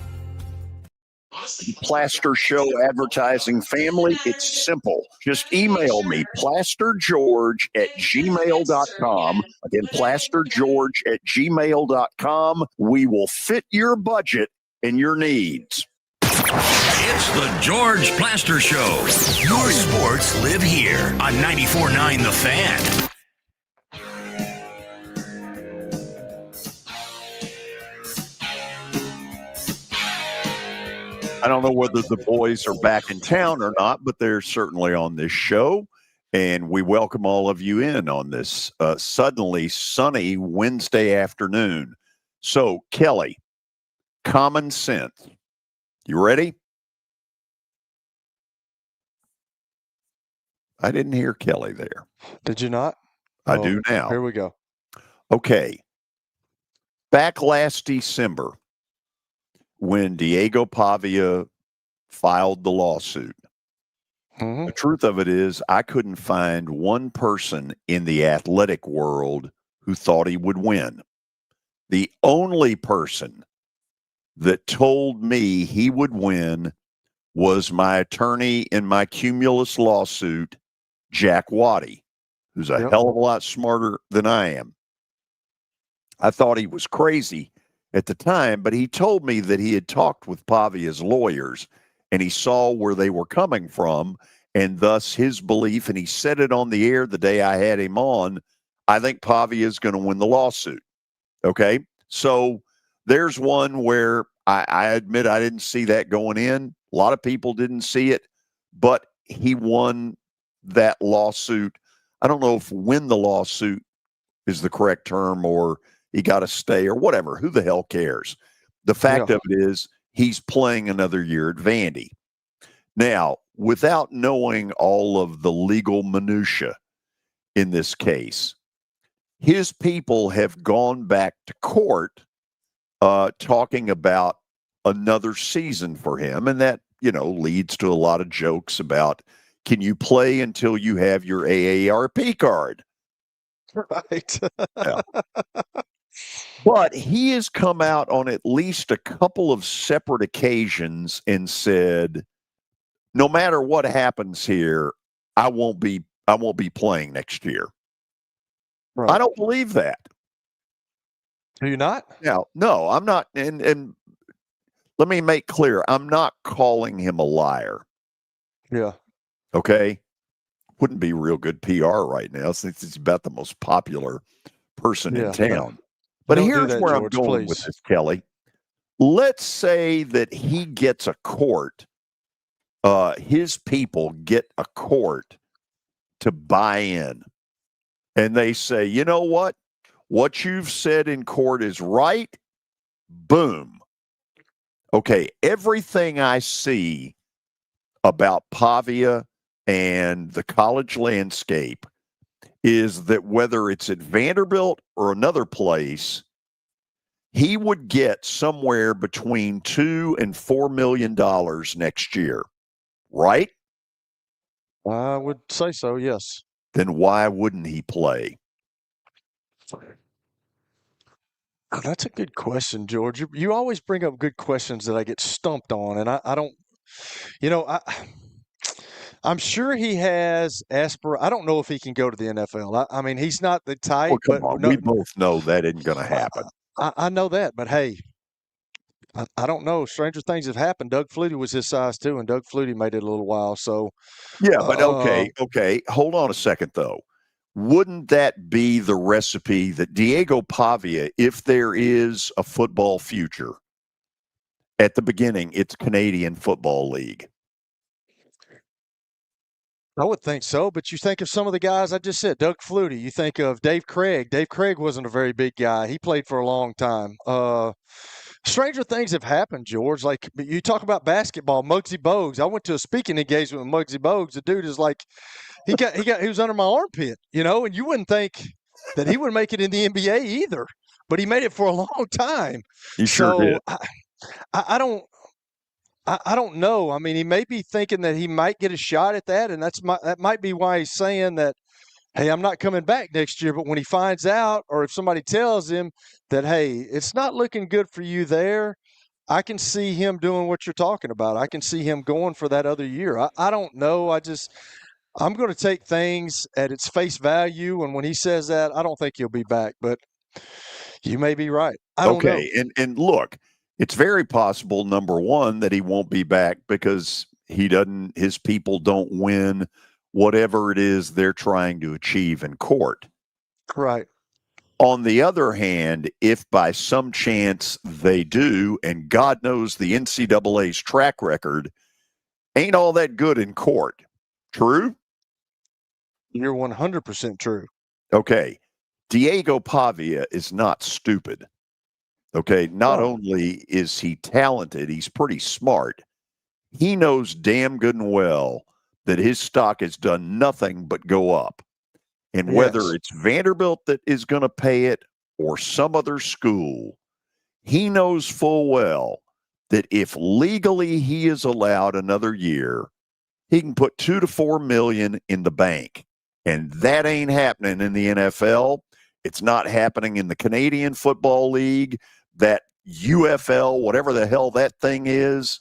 Plaster Show advertising family, it's simple. Just email me, plastergeorge@gmail.com. Again, plastergeorge@gmail.com. We will fit your budget and your needs. It's the George Plaster Show. Your sports live here on 94.9 The Fan. I don't know whether the boys are back in town or not, but they're certainly on this show. And we welcome all of you in on this suddenly sunny Wednesday afternoon. So, Kelly, common sense. You ready? I didn't hear Kelly there. Did you not? I do now. Here we go. Okay. Back last December, when Diego Pavia filed the lawsuit, the truth of it is I couldn't find one person in the athletic world who thought he would win. The only person that told me he would win was my attorney in my Cumulus lawsuit, Jack Waddy, who's a hell of a lot smarter than I am. I thought he was crazy at the time, but he told me that he had talked with Pavia's lawyers and he saw where they were coming from, and thus his belief, and he said it on the air the day I had him on, I think Pavia is going to win the lawsuit. Okay? So there's one where I admit I didn't see that going in. A lot of people didn't see it, but he won that lawsuit. I don't know if win the lawsuit is the correct term, or he got to stay or whatever. Who the hell cares? The fact of it is he's playing another year at Vandy. Now, without knowing all of the legal minutia in this case, his people have gone back to court talking about another season for him. And that, leads to a lot of jokes about, can you play until you have your AARP card? Right. Yeah. But he has come out on at least a couple of separate occasions and said, no matter what happens here, I won't be playing next year. Right. I don't believe that. Do you not? No, I'm not. And let me make clear, I'm not calling him a liar. Yeah. Okay. Wouldn't be real good PR right now since he's about the most popular person in town. But here's where I'm going with this, Kelly. Let's say that he gets a court, his people get a court to buy in. And they say, you know what? What you've said in court is right. Boom. Okay, everything I see about Pavia and the college landscape is that whether it's at Vanderbilt or another place, he would get somewhere between $2 and $4 million next year, right? I would say so, yes. Then why wouldn't he play? Oh, that's a good question, George. You always bring up good questions that I get stumped on, and I don't, I'm sure he has I don't know if he can go to the NFL. I mean, he's not the type. Well, come on. We both know that isn't going to happen. I know that, but hey, I don't know. Stranger things have happened. Doug Flutie was his size too, and Doug Flutie made it a little while. So, yeah, but okay. Hold on a second, though. Wouldn't that be the recipe that Diego Pavia, if there is a football future, at the beginning, it's Canadian Football League? I would think so, but you think of some of the guys I just said, Doug Flutie. You think of Dave Craig. Dave Craig wasn't a very big guy. He played for a long time. Stranger things have happened, George. Like you talk about basketball, Muggsy Bogues. I went to a speaking engagement with Muggsy Bogues. The dude is like, he was under my armpit, and you wouldn't think that he would make it in the NBA either, but he made it for a long time. He sure did. I don't know. I mean, he may be thinking that he might get a shot at that, and that might be why he's saying that, hey, I'm not coming back next year. But when he finds out, or if somebody tells him that, hey, it's not looking good for you there, I can see him doing what you're talking about. I can see him going for that other year. I don't know. I'm going to take things at its face value, and when he says that, I don't think he'll be back. But you may be right. I don't know. And look, it's very possible, number one, that he won't be back because his people don't win whatever it is they're trying to achieve in court. Right. On the other hand, if by some chance they do, and God knows the NCAA's track record ain't all that good in court. True? You're 100% true. Okay. Diego Pavia is not stupid. Okay. Not only is he talented, he's pretty smart. He knows damn good and well that his stock has done nothing but go up. And whether it's Vanderbilt that is going to pay it or some other school, he knows full well that if legally he is allowed another year, he can put $2 to $4 million in the bank. And that ain't happening in the NFL. It's not happening in the Canadian Football League, that UFL, whatever the hell that thing is.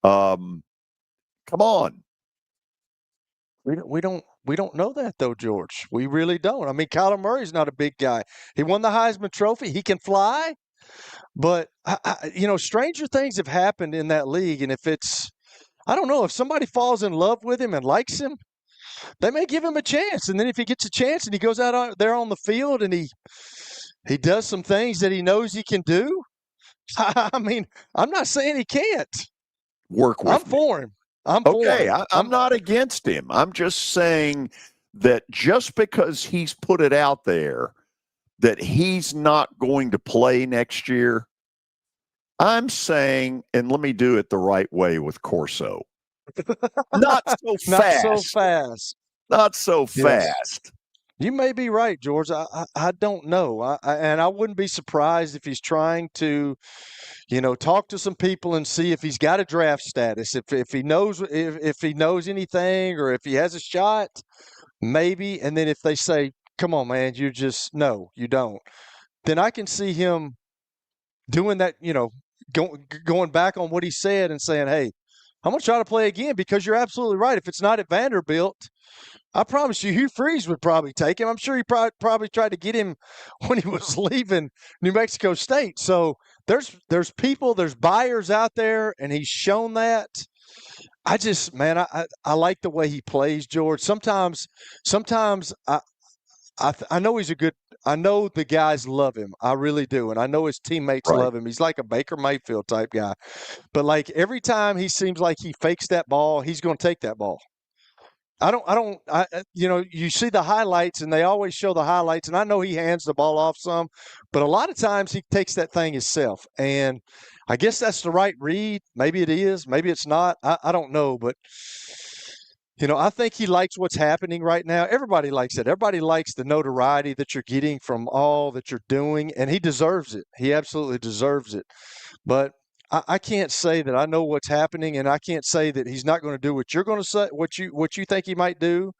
Come on. We don't know that though, George. We really don't. I mean, Kyler Murray's not a big guy. He won the Heisman Trophy. He can fly, but stranger things have happened in that league. And I don't know, if somebody falls in love with him and likes him, they may give him a chance. And then if he gets a chance and he goes out there on the field and he does some things that he knows he can do, I mean, I'm not saying he can't. Work with I'm for him. I'm not against him. I'm just saying that just because he's put it out there that he's not going to play next year, I'm saying, and let me do it the right way with Corso. Not so fast. Not so fast. Not so Yes. fast. You may be right, George. I don't know. And I wouldn't be surprised if he's trying to, talk to some people and see if he's got a draft status, if he knows if he knows anything or if he has a shot, maybe. And then if they say, "Come on, man, you don't," then I can see him doing that. Going back on what he said and saying, "Hey, I'm going to try to play again," because you're absolutely right. If it's not at Vanderbilt, I promise you, Hugh Freeze would probably take him. I'm sure he probably tried to get him when he was leaving New Mexico State. So there's people, there's buyers out there, and he's shown that. I just, man, I like the way he plays, George. Sometimes I know he's a good. I know the guys love him. I really do, and I know his teammates love him. He's like a Baker Mayfield type guy. But like every time he seems like he fakes that ball, he's going to take that ball. You see the highlights and they always show the highlights, and I know he hands the ball off some, but a lot of times he takes that thing himself. And I guess that's the right read. Maybe it is, maybe it's not. I don't know, but I think he likes what's happening right now. Everybody likes it. Everybody likes the notoriety that you're getting from all that you're doing, and he deserves it. He absolutely deserves it. But I can't say that I know what's happening, and I can't say that he's not going to do what you're going to say, what you think he might do.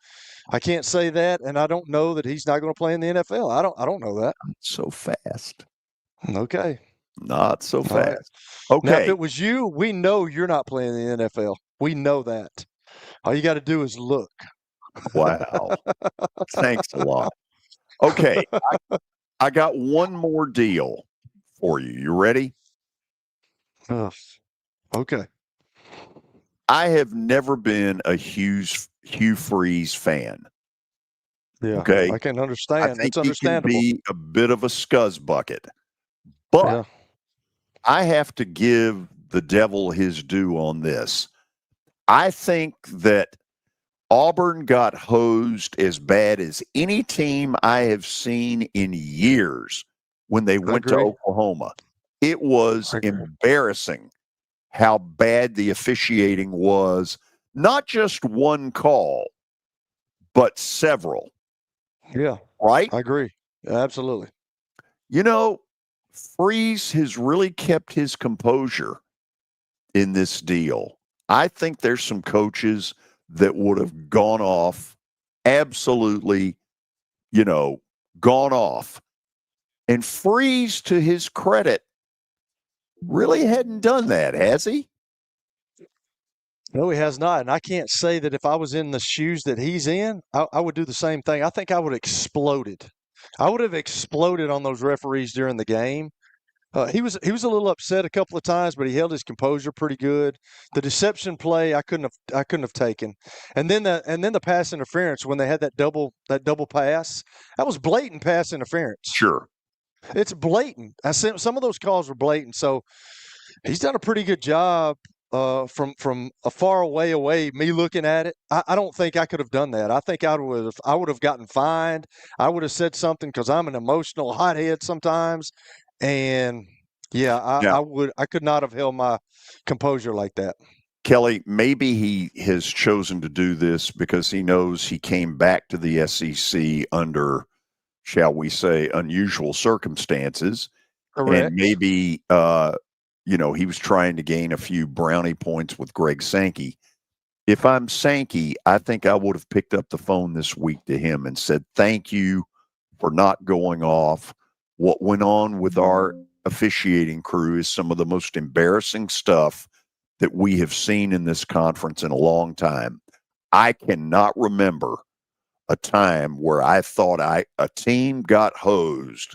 I can't say that, and I don't know that he's not going to play in the NFL. I don't know that. So fast. Okay. Not so fast. Right. Okay. Now, if it was you, we know you're not playing in the NFL. We know that. All you got to do is look. Wow. Thanks a lot. Okay. I got one more deal for you. You ready? Okay. I have never been a Hugh Freeze fan. Yeah. Okay. I can understand. I think It's understandable. he can be a bit of a scuzz bucket. But I have to give the devil his due on this. I think that Auburn got hosed as bad as any team I have seen in years when they went to Oklahoma. It was embarrassing how bad the officiating was, not just one call, but several. Yeah. Right? I agree. Absolutely. Freeze has really kept his composure in this deal. I think there's some coaches that would have gone off, absolutely, gone off. And Freeze, to his credit, really hadn't done that, has he? No, he has not. And I can't say that if I was in the shoes that he's in, I would do the same thing. I think I would have exploded. I would have exploded on those referees during the game. He was a little upset a couple of times, but he held his composure pretty good. The deception play I couldn't have taken, and then the pass interference when they had that double pass, that was blatant pass interference. Sure, it's blatant. Some of those calls were blatant. So he's done a pretty good job from a far away, me looking at it, I don't think I could have done that. I think I would have gotten fined. I would have said something because I'm an emotional hothead sometimes, and yeah, I could not have held my composure like that. Kelly, maybe he has chosen to do this because he knows he came back to the SEC under, shall we say, unusual circumstances. Correct. And maybe, he was trying to gain a few brownie points with Greg Sankey. If I'm Sankey, I think I would have picked up the phone this week to him and said, thank you for not going off. What went on with our officiating crew is some of the most embarrassing stuff that we have seen in this conference in a long time. I cannot remember a time where I thought a team got hosed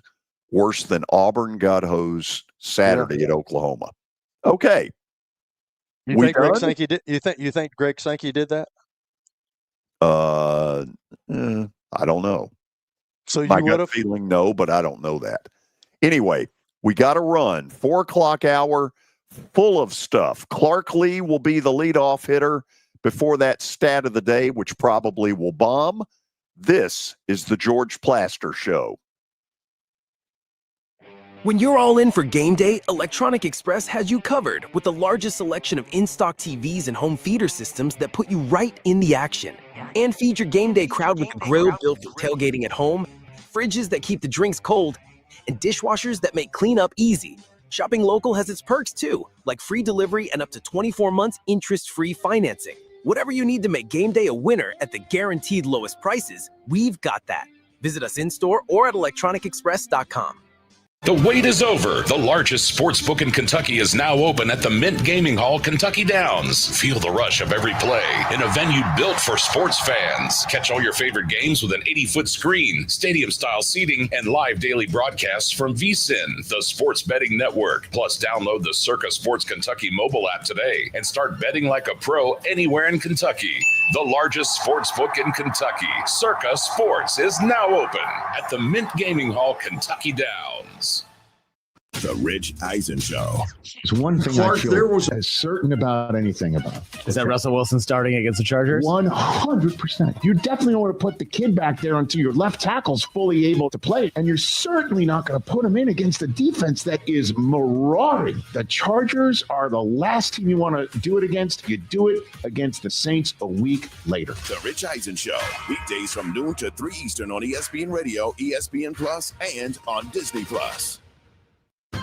worse than Auburn got hosed Saturday at Oklahoma. Okay. You think Greg Sankey did? You think Greg Sankey did that? I don't know. So you My would gut have feeling no, but I don't know that. Anyway, we got to run. 4:00 hour, full of stuff. Clark Lee will be the leadoff hitter before that stat of the day, which probably will bomb. This is the George Plaster Show. When you're all in for game day, Electronic Express has you covered with the largest selection of in-stock TVs and home theater systems that put you right in the action. And feed your game day crowd with a grill built for tailgating at home, fridges that keep the drinks cold, and dishwashers that make cleanup easy. Shopping local has its perks too, like free delivery and up to 24 months interest-free financing. Whatever you need to make game day a winner at the guaranteed lowest prices, we've got that. Visit us in-store or at electronicexpress.com. The wait is over. The largest sports book in Kentucky is now open at the Mint Gaming Hall, Kentucky Downs. Feel the rush of every play in a venue built for sports fans. Catch all your favorite games with an 80-foot screen, stadium-style seating, and live daily broadcasts from VSiN, the sports betting network. Plus, download the Circa Sports Kentucky mobile app today and start betting like a pro anywhere in Kentucky. The largest sports book in Kentucky, Circa Sports, is now open at the Mint Gaming Hall, Kentucky Downs. The Rich Eisen Show. There's one thing Clark, I feel there was as certain about anything about. Is that Russell Wilson starting against the Chargers? 100%. You definitely don't want to put the kid back there until your left tackle's fully able to play. And you're certainly not going to put him in against a defense that is marauding. The Chargers are the last team you want to do it against. You do it against the Saints a week later. The Rich Eisen Show. Weekdays from noon to 3 Eastern on ESPN Radio, ESPN Plus, and on Disney Plus.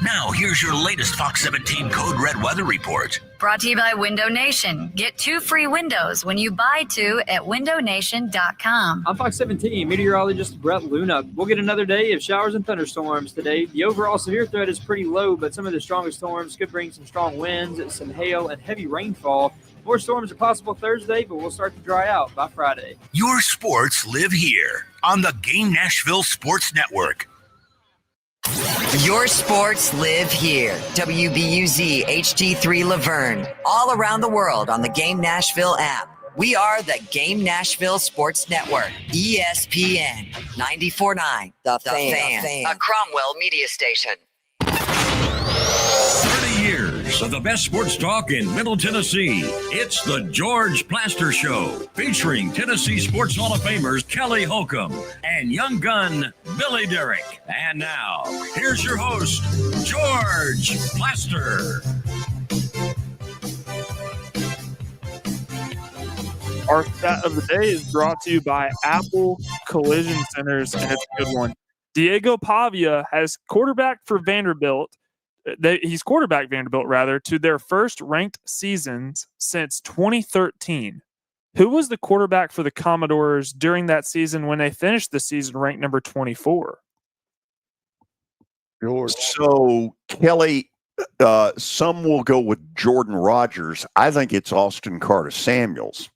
Now, here's your latest Fox 17 Code Red weather report. Brought to you by Window Nation. Get 2 free windows when you buy 2 at windownation.com. I'm Fox 17 meteorologist Brett Luna. We'll get another day of showers and thunderstorms today. The overall severe threat is pretty low, but some of the strongest storms could bring some strong winds, some hail, and heavy rainfall. More storms are possible Thursday, but we'll start to dry out by Friday. Your sports live here on the Game Nashville Sports Network. Your sports live here. WBUZ HD3 Laverne. All around the world on the Game Nashville app. We are the Game Nashville Sports Network. ESPN 94.9. The Fan. A Cromwell media station. 30 years of the best sports talk in Middle Tennessee. It's the George Plaster Show, featuring Tennessee Sports Hall of Famers Kelly Holcomb and young gun Billy Derrick. And now, here's your host, George Plaster. Our stat of the day is brought to you by Apple Collision Centers, and it's a good one. Diego Pavia has quarterback Vanderbilt to their first ranked seasons since 2013. Who was the quarterback for the Commodores during that season when they finished the season ranked number 24? So, Kelly, some will go with Jordan Rogers. I think it's Austin Carter-Samuels.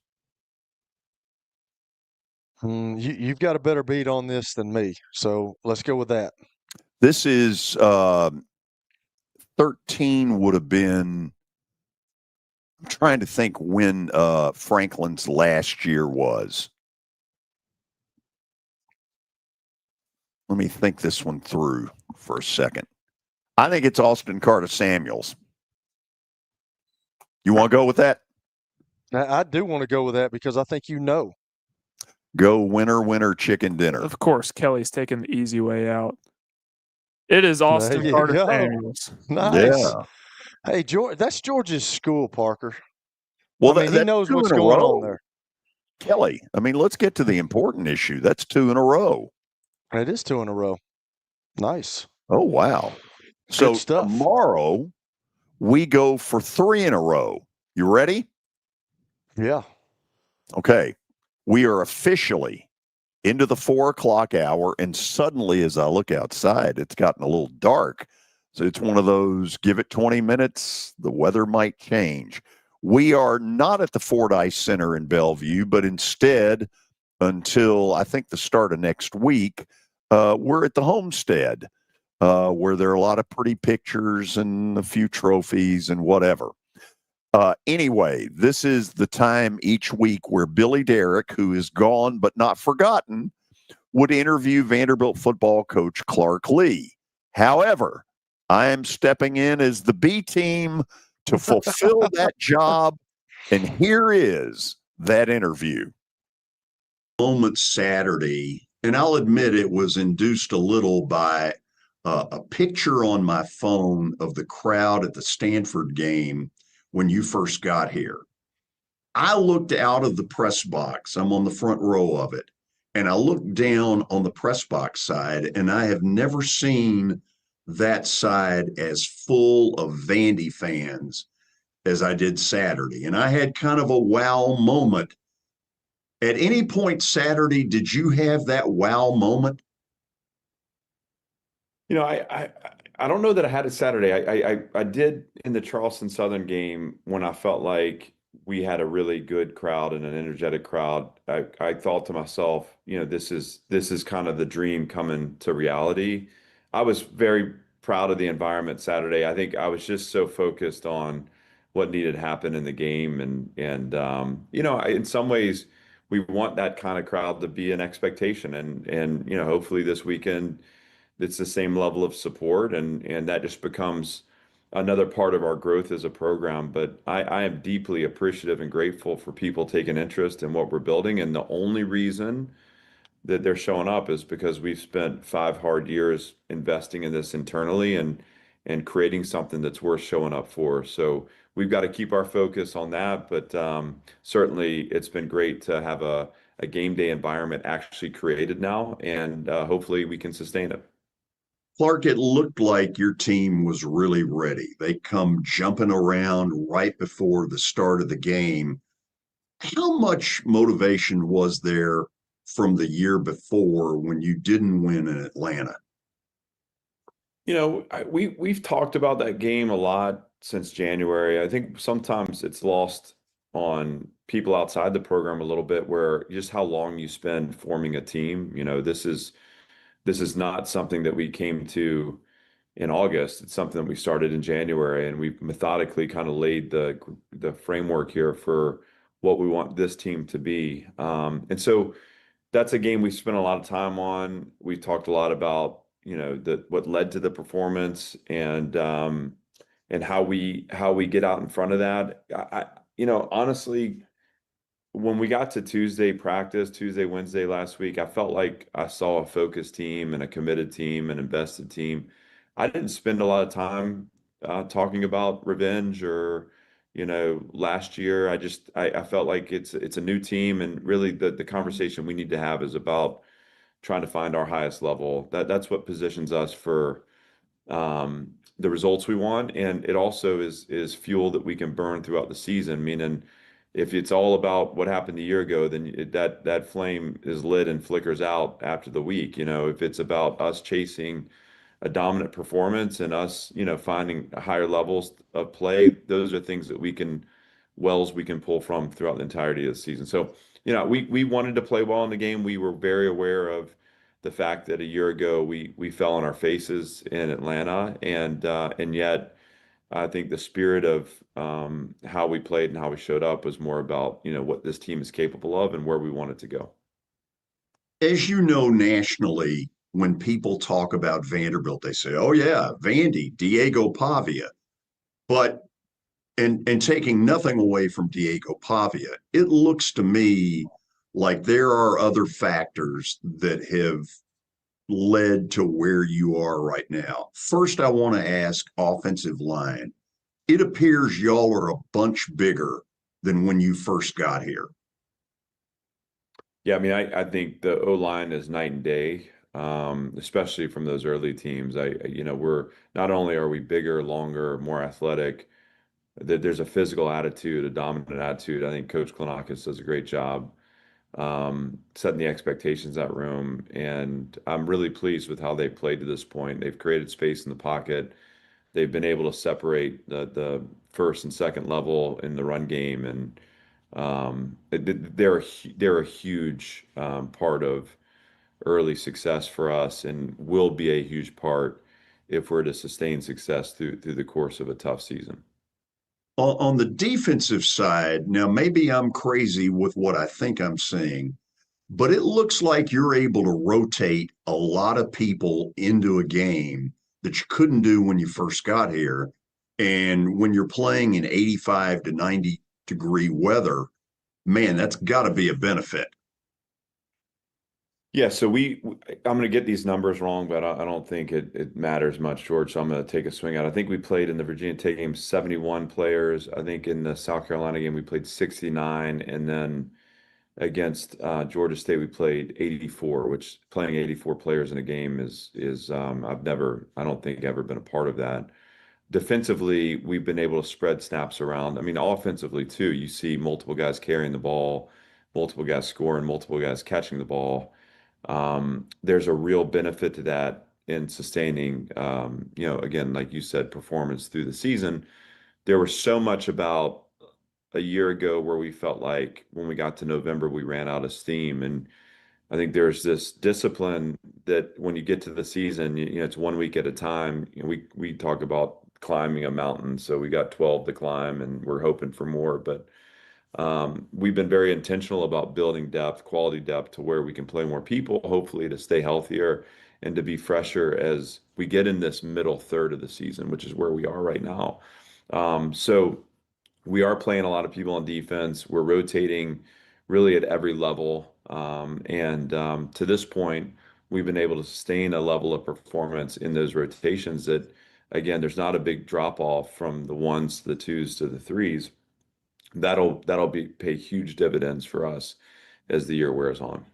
You've got a better beat on this than me, so let's go with that. This is 13 would have been, I'm trying to think when Franklin's last year was. Let me think this one through for a second. I think it's Austin Carter-Samuels. You want to go with that? I do want to go with that because I think you know. Go winner, winner, chicken dinner. Of course, Kelly's taking the easy way out. It is Austin There you Carter go. Samuels. Nice. Yeah. Hey, George, that's George's school, Parker. Well, I mean, he knows 2 what's in a going row. on there. Kelly, I mean, let's get to the important issue. That's 2 in a row. It is 2 in a row. Nice. Oh, wow. So tomorrow we go for 3 in a row. You ready? Yeah. Okay. We are officially into the 4 o'clock hour, and suddenly as I look outside, it's gotten a little dark. So it's one of those, give it 20 minutes, the weather might change. We are not at the Fordyce Center in Bellevue, but instead, until I think the start of next week, we're at the Homestead, where there are a lot of pretty pictures and a few trophies and whatever. Anyway, this is the time each week where Billy Derrick, who is gone but not forgotten, would interview Vanderbilt football coach Clark Lee. However, I am stepping in as the B team to fulfill that job, and here is that interview. Moment Saturday, and I'll admit it was induced a little by a picture on my phone of the crowd at the Stanford game when you first got here. I looked out of the press box. I'm on the front row of it. And I looked down on the press box side, and I have never seen that side as full of Vandy fans as I did Saturday. And I had kind of a wow moment. At any point Saturday, did you have that wow moment? You know, I don't know that I had it Saturday. I did in the Charleston Southern game when I felt like we had a really good crowd and an energetic crowd. I thought to myself, you know, this is kind of the dream coming to reality. I was very proud of the environment Saturday. I think I was just so focused on what needed to happen in the game, and you know, in some ways, we want that kind of crowd to be an expectation, and you know, hopefully this weekend it's the same level of support, and that just becomes another part of our growth as a program. But I am deeply appreciative and grateful for people taking interest in what we're building, and the only reason that they're showing up is because we've spent 5 hard years investing in this internally and creating something that's worth showing up for. So we've got to keep our focus on that, but certainly it's been great to have a game day environment actually created now, and hopefully we can sustain it. Clark, it looked like your team was really ready. They come jumping around right before the start of the game. How much motivation was there from the year before when you didn't win in Atlanta? You know, we've talked about that game a lot since January. I think sometimes it's lost on people outside the program a little bit, where just how long you spend forming a team. You know, this is not something that we came to in August. It's something that we started in January, and we've methodically kind of laid the framework here for what we want this team to be. And so that's a game we spent a lot of time on. We talked a lot about, you know, what led to the performance, and how we get out in front of that. You know, honestly, when we got to Tuesday, Wednesday last week, I felt like I saw a focused team and a committed team and invested team. I didn't spend a lot of time talking about revenge or, you know, last year. I felt like it's a new team, and really the conversation we need to have is about trying to find our highest level. That's what positions us for the results we want, and it also is fuel that we can burn throughout the season. Meaning, if it's all about what happened a year ago, then that flame is lit and flickers out after the week. You know, if it's about us chasing a dominant performance and us, you know, finding higher levels of play, those are things that we can pull from throughout the entirety of the season. So, you know, we wanted to play well in the game. We were very aware of the fact that a year ago we fell on our faces in Atlanta, and yet I think the spirit of how we played and how we showed up was more about, you know, what this team is capable of and where we want it to go. As you know, nationally, when people talk about Vanderbilt, they say, oh, yeah, Vandy, Diego Pavia. But And taking nothing away from Diego Pavia, it looks to me like there are other factors that have led to where you are right now. First, I want to ask offensive line. It appears y'all are a bunch bigger than when you first got here. Yeah, I mean, I think the O line is night and day, especially from those early teams. We're not only are we bigger, longer, more athletic, there's a physical attitude, a dominant attitude. I think Coach Klinakis does a great job setting the expectations in that room, and I'm really pleased with how they played to this point. They've created space in the pocket. They've been able to separate the first and second level in the run game, and they're a huge part of early success for us, and will be a huge part if we're to sustain success through the course of a tough season. On the defensive side, now maybe I'm crazy with what I think I'm seeing, but it looks like you're able to rotate a lot of people into a game that you couldn't do when you first got here. And when you're playing in 85 to 90-degree weather, man, that's got to be a benefit. Yeah, so I'm going to get these numbers wrong, but I don't think it matters much, George. So I'm going to take a swing at it. I think we played in the Virginia Tech game 71 players. I think in the South Carolina game we played 69, and then against Georgia State we played 84. Which playing 84 players in a game is I don't think ever been a part of that. Defensively, we've been able to spread snaps around. I mean, offensively too. You see multiple guys carrying the ball, multiple guys scoring, multiple guys catching the ball. There's a real benefit to that in sustaining, again, like you said, performance through the season. There was so much about a year ago where we felt like when we got to November, we ran out of steam. And I think there's this discipline that when you get to the season, it's 1 week at a time. We talk about climbing a mountain. So we got 12 to climb and we're hoping for more, but we've been very intentional about building depth, quality depth, to where we can play more people, hopefully to stay healthier and to be fresher as we get in this middle third of the season, which is where we are right now. So we are playing a lot of people on defense. We're rotating really at every level. To this point, we've been able to sustain a level of performance in those rotations that, again, there's not a big drop off from the ones to the twos to the threes. That'll pay huge dividends for us as the year wears on.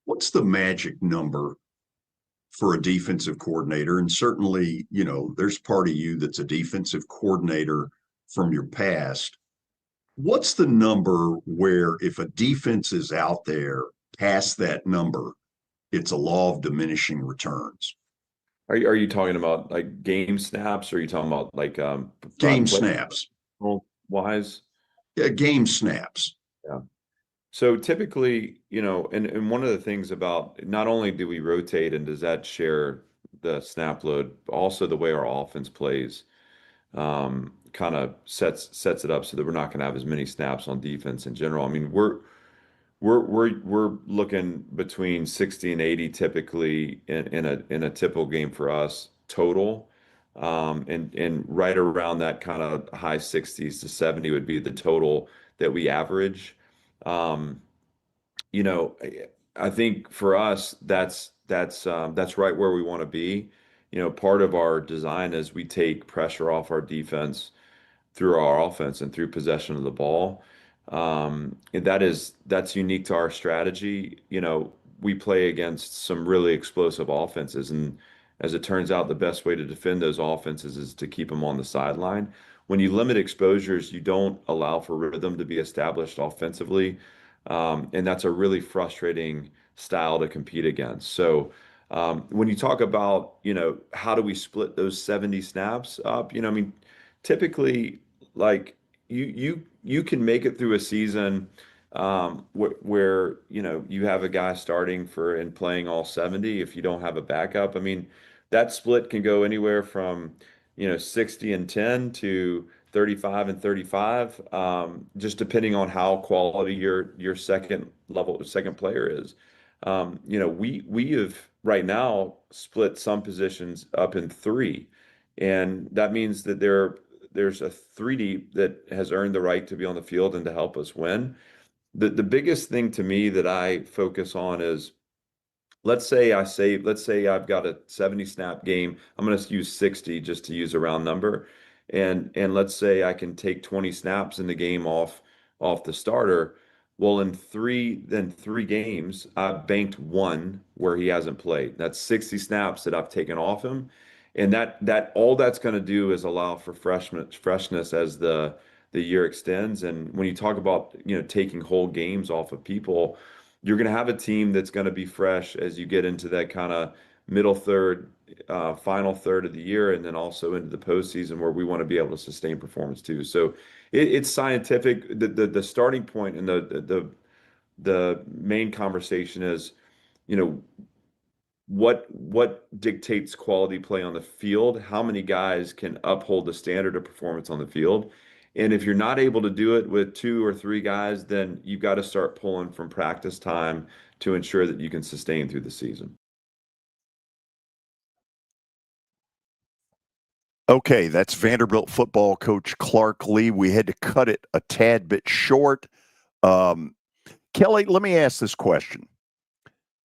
What's the magic number for a defensive coordinator? And certainly, there's part of you that's a defensive coordinator from your past. What's the number where if a defense is out there past that number, it's a law of diminishing returns? Are you talking about like game snaps, or are you talking about like game snaps? Wise? Yeah, game snaps. Yeah. So typically, and one of the things about, not only do we rotate and does that share the snap load, but also the way our offense plays kind of sets it up so that we're not going to have as many snaps on defense in general. I mean, we're looking between 60 and 80 typically in a typical game for us total. And right around that kind of high 60s to 70 would be the total that we average. I think for us, that's right where we want to be. Part of our design is we take pressure off our defense through our offense and through possession of the ball. And that's unique to our strategy. We play against some really explosive offenses, and as it turns out, the best way to defend those offenses is to keep them on the sideline. When you limit exposures, you don't allow for rhythm to be established offensively. And that's a really frustrating style to compete against. So when you talk about, how do we split those 70 snaps up? Typically, like you can make it through a season where you have a guy starting for and playing all 70 if you don't have a backup. I mean, that split can go anywhere from 60 and 10 to 35 and 35, just depending on how quality your second player is. We have right now split some positions up in three, and that means that there's a 3 deep that has earned the right to be on the field and to help us win. The biggest thing to me that I focus on is, let's say I've got a 70 snap game. I'm going to use 60 just to use a round number. And let's say I can take 20 snaps in the game off the starter. Well, in three games, I've banked one where he hasn't played. That's 60 snaps that I've taken off him. And that all that's going to do is allow for freshness as the year extends. And when you talk about, taking whole games off of people, you're going to have a team that's going to be fresh as you get into that kind of middle third, final third of the year, and then also into the postseason where we want to be able to sustain performance too. So it's scientific. The starting point and the main conversation is, what dictates quality play on the field? How many guys can uphold the standard of performance on the field? And if you're not able to do it with 2 or 3 guys, then you've got to start pulling from practice time to ensure that you can sustain through the season. Okay, that's Vanderbilt football coach Clark Lee. We had to cut it a tad bit short. Kelly, let me ask this question.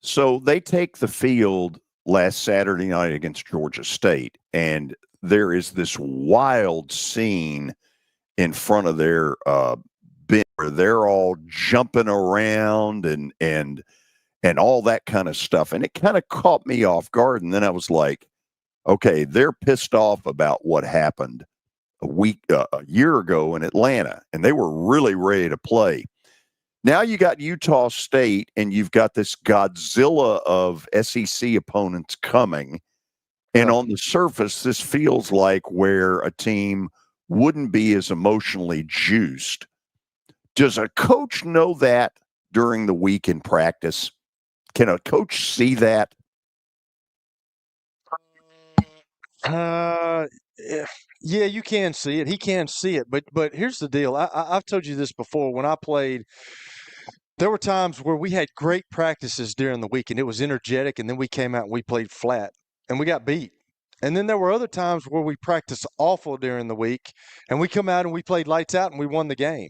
So they take the field last Saturday night against Georgia State, and there is this wild scene in front of their bench where they're all jumping around and all that kind of stuff. And it kind of caught me off guard. And then I was like, okay, they're pissed off about what happened a year ago in Atlanta, and they were really ready to play. Now you got Utah State, and you've got this Godzilla of SEC opponents coming. And on the surface, this feels like where a team wouldn't be as emotionally juiced. Does a coach know that during the week in practice? Can a coach see that? Yeah, you can see it. He can see it. But here's the deal. I've told you this before. When I played, there were times where we had great practices during the week and it was energetic, and then we came out and we played flat and we got beat. And then there were other times where we practiced awful during the week and we come out and we played lights out and we won the game.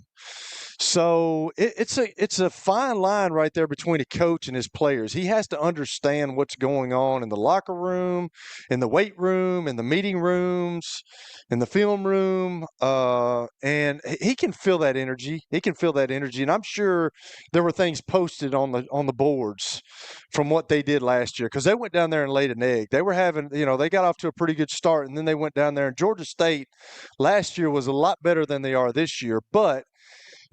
So it's a fine line right there between a coach and his players. He has to understand what's going on in the locker room, in the weight room, in the meeting rooms, in the film room, and he can feel that energy. He can feel that energy, and I'm sure there were things posted on the boards from what they did last year, because they went down there and laid an egg. They were having, they got off to a pretty good start, and then they went down there. And Georgia State last year was a lot better than they are this year, but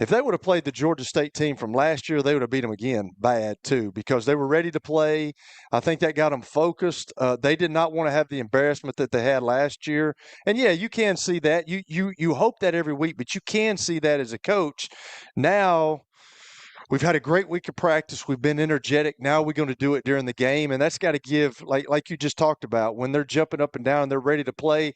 if they would have played the Georgia State team from last year, they would have beat them again bad too, because they were ready to play. I think that got them focused. They did not want to have the embarrassment that they had last year. And yeah, you can see that. You hope that every week, but you can see that as a coach. Now, we've had a great week of practice. We've been energetic. Now we're going to do it during the game, and that's got to give, like you just talked about, when they're jumping up and down and they're ready to play,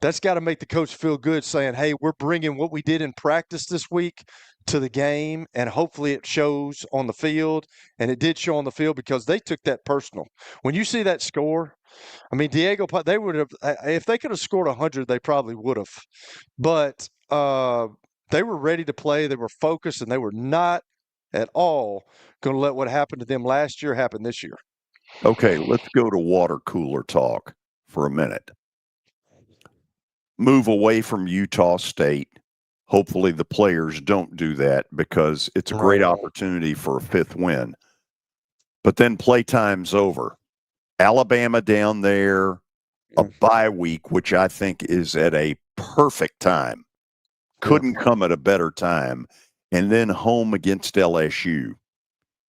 that's got to make the coach feel good, saying, hey, we're bringing what we did in practice this week to the game, and hopefully it shows on the field. And it did show on the field because they took that personal. When you see that score, I mean, Diego, they would have, if they could have scored 100, they probably would have. But they were ready to play. They were focused, and they were not at all going to let what happened to them last year happen this year. Okay, let's go to water cooler talk for a minute. Move away from Utah State. Hopefully the players don't do that, because it's a great opportunity for a 5th win. But then playtime's over. Alabama down there, a bye week, which I think is at a perfect time. Couldn't come at a better time. And then home against LSU.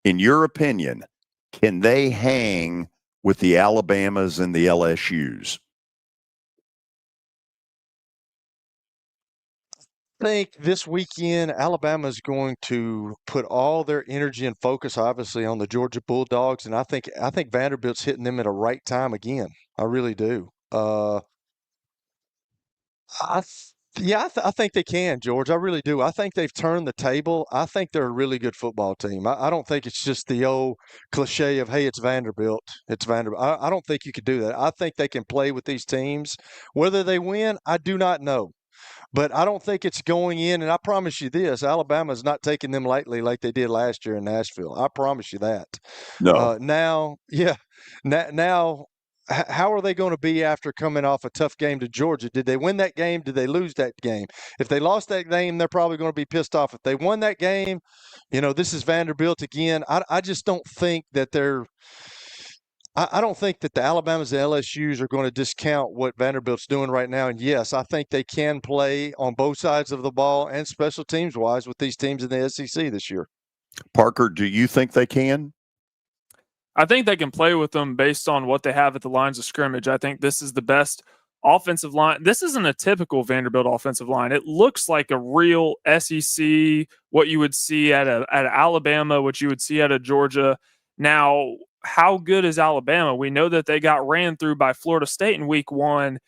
In your opinion, can they hang with the Alabamas and the LSUs? I think this weekend Alabama is going to put all their energy and focus, obviously, on the Georgia Bulldogs, and I think Vanderbilt's hitting them at a right time again. I really do. I think they can, George. I really do. I think they've turned the table. I think they're a really good football team. I don't think it's just the old cliche of, hey, it's Vanderbilt. It's Vanderbilt. I don't think you could do that. I think they can play with these teams. Whether they win, I do not know. But I don't think it's going in. And I promise you this, Alabama's not taking them lightly like they did last year in Nashville. I promise you that. No. Now, how are they going to be after coming off a tough game to Georgia? Did they win that game? Did they lose that game? If they lost that game, they're probably going to be pissed off. If they won that game, this is Vanderbilt again. I just don't think that I don't think that the Alabamas and LSUs are going to discount what Vanderbilt's doing right now. And yes, I think they can play on both sides of the ball and special teams wise with these teams in the SEC this year. Parker, do you think they can? I think they can play with them based on what they have at the lines of scrimmage. I think this is the best offensive line. This isn't a typical Vanderbilt offensive line. It looks like a real SEC, what you would see at Alabama, what you would see at a Georgia. Now, how good is Alabama? We know that they got ran through by Florida State in week 1.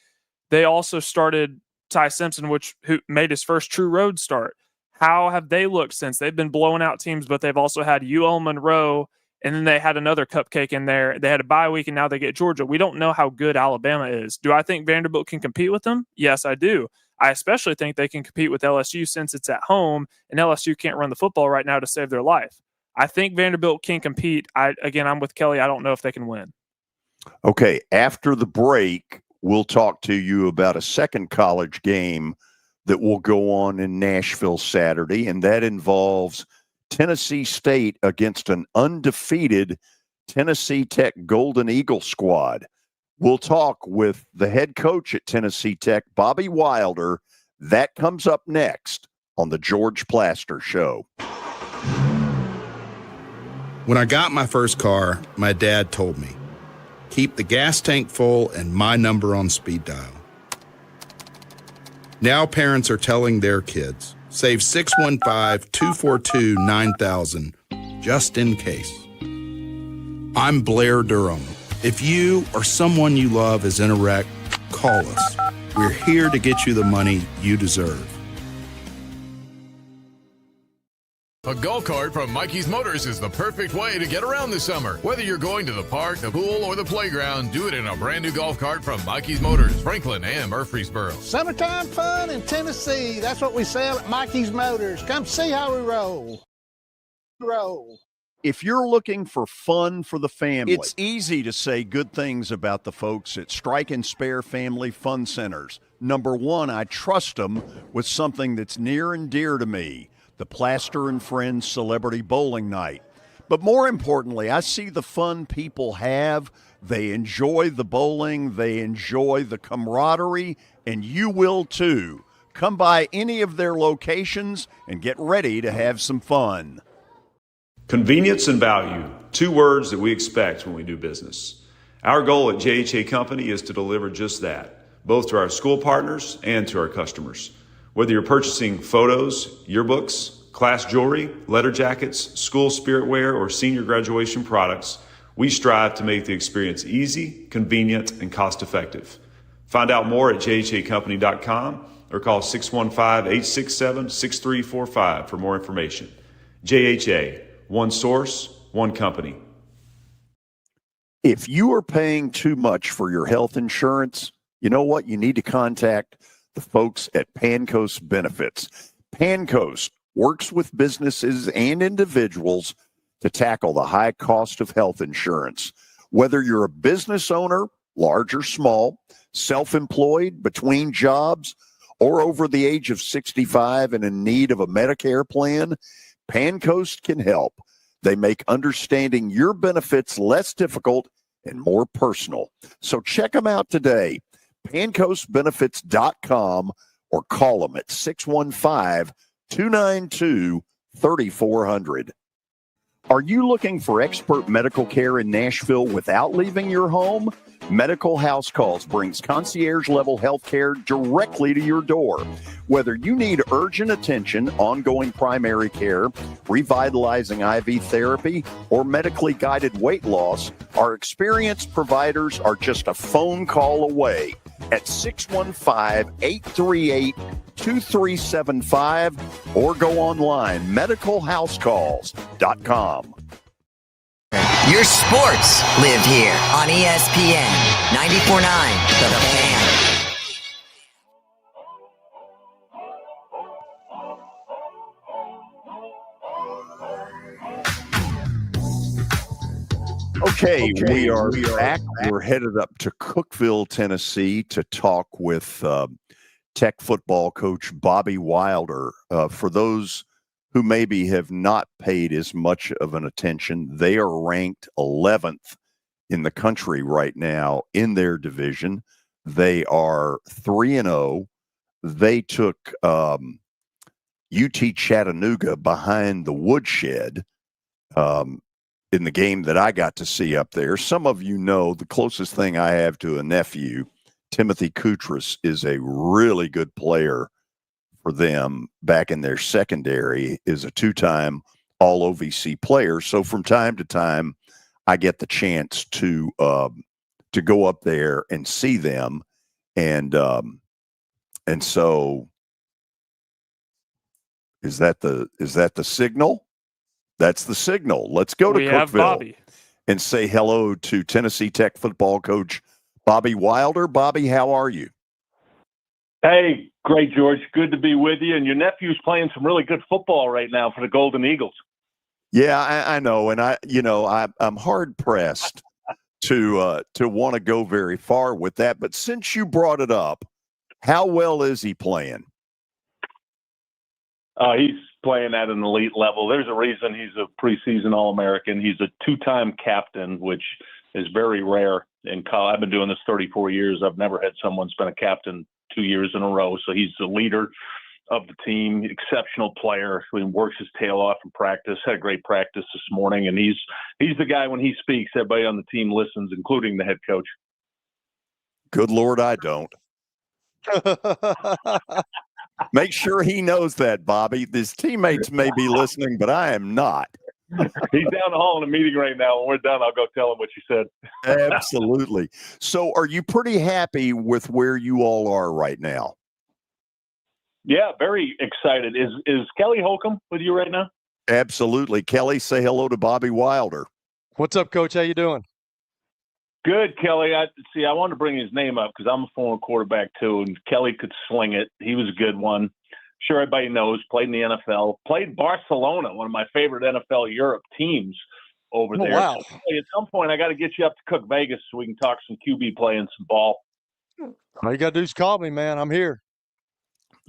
They also started Ty Simpson, who made his first true road start. How have they looked since? They've been blowing out teams, but they've also had UL Monroe, and then they had another cupcake in there. They had a bye week, and now they get Georgia. We don't know how good Alabama is. Do I think Vanderbilt can compete with them? Yes, I do. I especially think they can compete with LSU since it's at home, and LSU can't run the football right now to save their life. I think Vanderbilt can compete. I'm with Kelly. I don't know if they can win. Okay, after the break, we'll talk to you about a second college game that will go on in Nashville Saturday, and that involves Tennessee State against an undefeated Tennessee Tech Golden Eagle squad. We'll talk with the head coach at Tennessee Tech, Bobby Wilder. That comes up next on the George Plaster Show. When I got my first car, my dad told me, keep the gas tank full and my number on speed dial. Now parents are telling their kids, save 615-242-9000 just in case. I'm Blair Durham. If you or someone you love is in a wreck, call us. We're here to get you the money you deserve. A golf cart from Mikey's Motors is the perfect way to get around this summer. Whether you're going to the park, the pool, or the playground, do it in a brand new golf cart from Mikey's Motors, Franklin and Murfreesboro. Summertime fun in Tennessee. That's what we sell at Mikey's Motors. Come see how we roll. If you're looking for fun for the family, it's easy to say good things about the folks at Strike and Spare Family Fun Centers. Number one, I trust them with something that's near and dear to me. The Plaster and Friends Celebrity Bowling Night. But more importantly, I see the fun people have. They enjoy the bowling. They enjoy the camaraderie, and you will too. Come by any of their locations and get ready to have some fun. Convenience and value, 2 words that we expect when we do business. Our goal at JHA Company is to deliver just that, both to our school partners and to our customers. Whether you're purchasing photos, yearbooks, class jewelry, letter jackets, school spirit wear, or senior graduation products, we strive to make the experience easy, convenient, and cost-effective. Find out more at jhacompany.com or call 615-867-6345 for more information. JHA, one source, one company. If you are paying too much for your health insurance, you know what? You need to contact the folks at Pancoast Benefits. Pancoast works with businesses and individuals to tackle the high cost of health insurance. Whether you're a business owner, large or small, self-employed, between jobs, or over the age of 65 and in need of a Medicare plan, Pancoast can help. They make understanding your benefits less difficult and more personal. So check them out today. PancoastBenefits.com or call them at 615-292-3400. Are you looking for expert medical care in Nashville without leaving your home? Medical House Calls brings concierge-level health care directly to your door. Whether you need urgent attention, ongoing primary care, revitalizing IV therapy, or medically guided weight loss, our experienced providers are just a phone call away at 615-838-2375 or go online, medicalhousecalls.com. Your sports live here on ESPN 94.9 The Fan. Okay, we are back. We're headed up to Cookeville, Tennessee to talk with Tech football coach Bobby Wilder. For those who maybe have not paid as much of an attention, they are ranked 11th in the country right now in their division. They are 3-0. They took UT Chattanooga behind the woodshed in the game that I got to see up there. Some of you know the closest thing I have to a nephew, Timothy Koutras, is a really good player for them back in their secondary, is a two-time All-OVC player. So from time to time, I get the chance to go up there and see them. And so is that the signal? That's the signal. Let's go to Cookeville and say hello to Tennessee Tech football coach Bobby Wilder. Bobby, how are you? Hey, great, George. Good to be with you. And your nephew's playing some really good football right now for the Golden Eagles. Yeah, I know. And I'm hard pressed to want to go very far with that. But since you brought it up, how well is he playing? He's playing at an elite level. There's a reason he's a preseason All-American. He's a two-time captain, which is very rare in college. I've been doing this 34 years. I've never had someone's been a captain 2 years in a row. So he's the leader of the team, exceptional player who works his tail off in practice, had a great practice this morning. And he's the guy, when he speaks, everybody on the team listens, including the head coach. Good Lord, I don't. Make sure he knows that, Bobby. His teammates may be listening, but I am not. He's down the hall in a meeting right now. When we're done, I'll go tell him what you said. Absolutely. So are you pretty happy with where you all are right now? Yeah, very excited. Is Kelly Holcomb with you right now? Absolutely. Kelly, say hello to Bobby Wilder. What's up, Coach? How you doing? Good, Kelly. I wanted to bring his name up because I'm a former quarterback too, and Kelly could sling it. He was a good one. Sure, everybody knows. Played in the NFL. Played Barcelona, one of my favorite NFL Europe teams over there. Wow. So, at some point, I got to get you up to Cook Vegas so we can talk some QB play and some ball. All you got to do is call me, man. I'm here.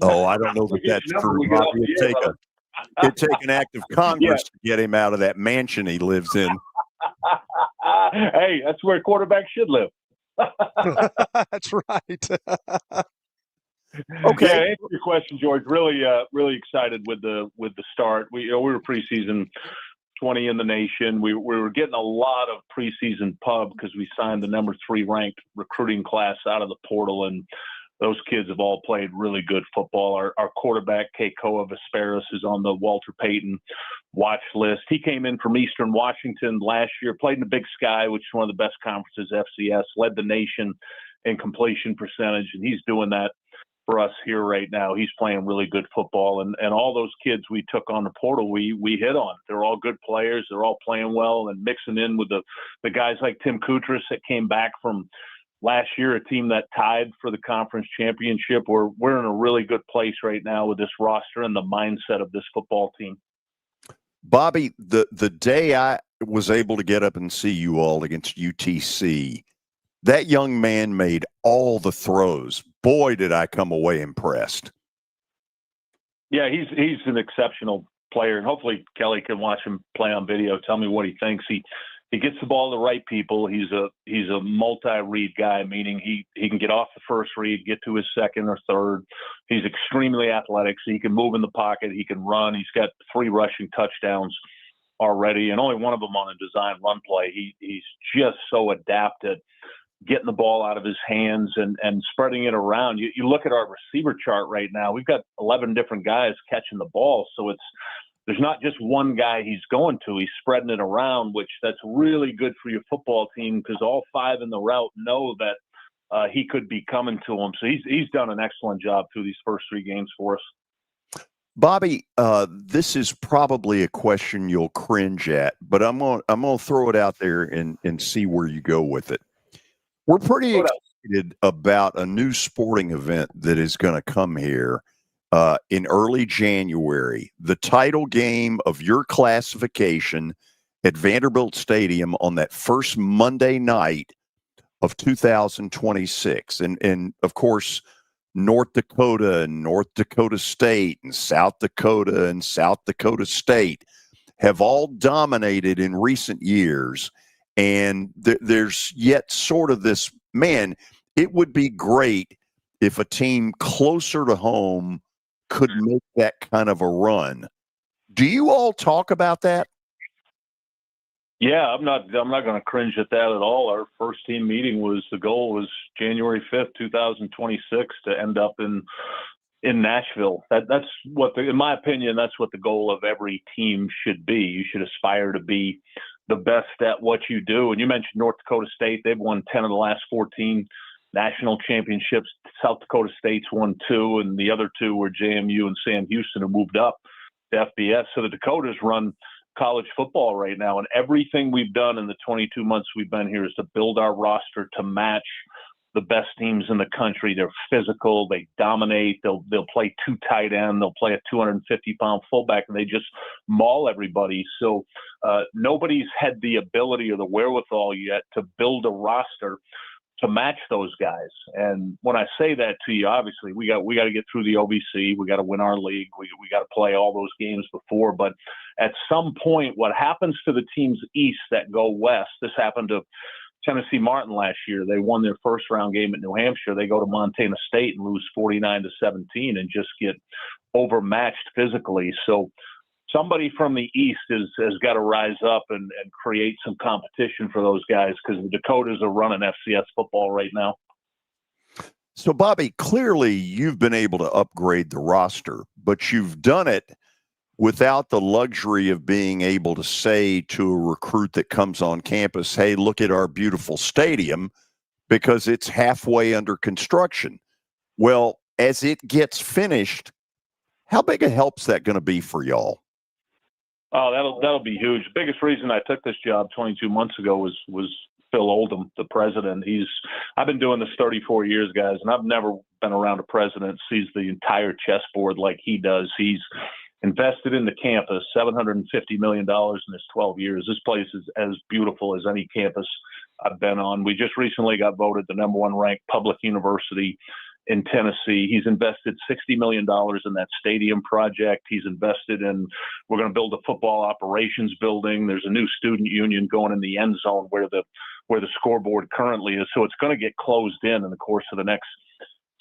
Oh, I don't know if that's true, Bobby. It'd take an act of Congress to get him out of that mansion he lives in. Hey, that's where quarterbacks should live. That's right. Okay, yeah, answer your question, George. Really excited with the start. We were preseason 20 in the nation. We were getting a lot of preseason pub because we signed the number 3 ranked recruiting class out of the portal, and those kids have all played really good football. Our quarterback, Keikoa Vesperis, is on the Walter Payton watch list. He came in from Eastern Washington last year, played in the Big Sky, which is one of the best conferences, FCS, led the nation in completion percentage, and he's doing that for us here right now. He's playing really good football, and all those kids we took on the portal, we hit on. They're all good players. They're all playing well, and mixing in with the guys like Tim Koutras that came back from last year, a team that tied for the conference championship. We're in a really good place right now with this roster and the mindset of this football team. Bobby, the day I was able to get up and see you all against UTC, that young man made all the throws. Boy, did I come away impressed. Yeah, he's an exceptional player, and hopefully Kelly can watch him play on video. Tell me what he thinks. He gets the ball to the right people. He's a multi-read guy, meaning he can get off the first read, get to his second or third. He's extremely athletic, so he can move in the pocket. He can run. He's got 3 rushing touchdowns already, and only one of them on a design run play. He's just so adept at getting the ball out of his hands and spreading it around. You look at our receiver chart right now. We've got 11 different guys catching the ball, so there's not just one guy he's going to. He's spreading it around, which that's really good for your football team because all 5 in the route know that he could be coming to them. So he's done an excellent job through these first 3 games for us. Bobby, this is probably a question you'll cringe at, but I'm gonna throw it out there and see where you go with it. We're pretty excited about a new sporting event that is going to come here in early January. The title game of your classification at Vanderbilt Stadium on that first Monday night of 2026. And of course, North Dakota and North Dakota State and South Dakota State have all dominated in recent years. And there's yet sort of this, man, it would be great if a team closer to home could make that kind of a run. Do you all talk about that? Yeah, I'm not going to cringe at that at all. Our first team meeting the goal was January 5th, 2026 to end up in Nashville. That's what in my opinion, that's what the goal of every team should be. You should aspire to be the best at what you do. And you mentioned North Dakota State. They've won 10 of the last 14 national championships. South Dakota State's won 2, and the other 2 were JMU and Sam Houston, who moved up to FBS. So the Dakotas run college football right now, and everything we've done in the 22 months we've been here is to build our roster to match the best teams in the country. They're physical, they dominate, they'll play 2 tight end, they'll play a 250-pound fullback, and they just maul everybody. So nobody's had the ability or the wherewithal yet to build a roster to match those guys. And when I say that to you, obviously we got to get through the OVC, we got to win our league, we got to play all those games before. But at some point, what happens to the teams east that go west? This happened to Tennessee Martin last year. They won their first round game at New Hampshire. They go to Montana State and lose 49-17 and just get overmatched physically. So somebody from the East has got to rise up and create some competition for those guys, because the Dakotas are running FCS football right now. So, Bobby, clearly you've been able to upgrade the roster, but you've done it without the luxury of being able to say to a recruit that comes on campus, hey, look at our beautiful stadium, because it's halfway under construction. Well, as it gets finished, how big a help's that going to be for y'all? Oh, that'll be huge. The biggest reason I took this job 22 months ago was Phil Oldham, the president. I've been doing this 34 years, guys, and I've never been around a president who sees the entire chessboard like he does. He's invested in the campus, $750 million in his 12 years. This place is as beautiful as any campus I've been on. We just recently got voted the #1 ranked public university in Tennessee. He's invested $60 million in that stadium project. He's invested we're going to build a football operations building. There's a new student union going in the end zone where the scoreboard currently is. So it's going to get closed in the course of the next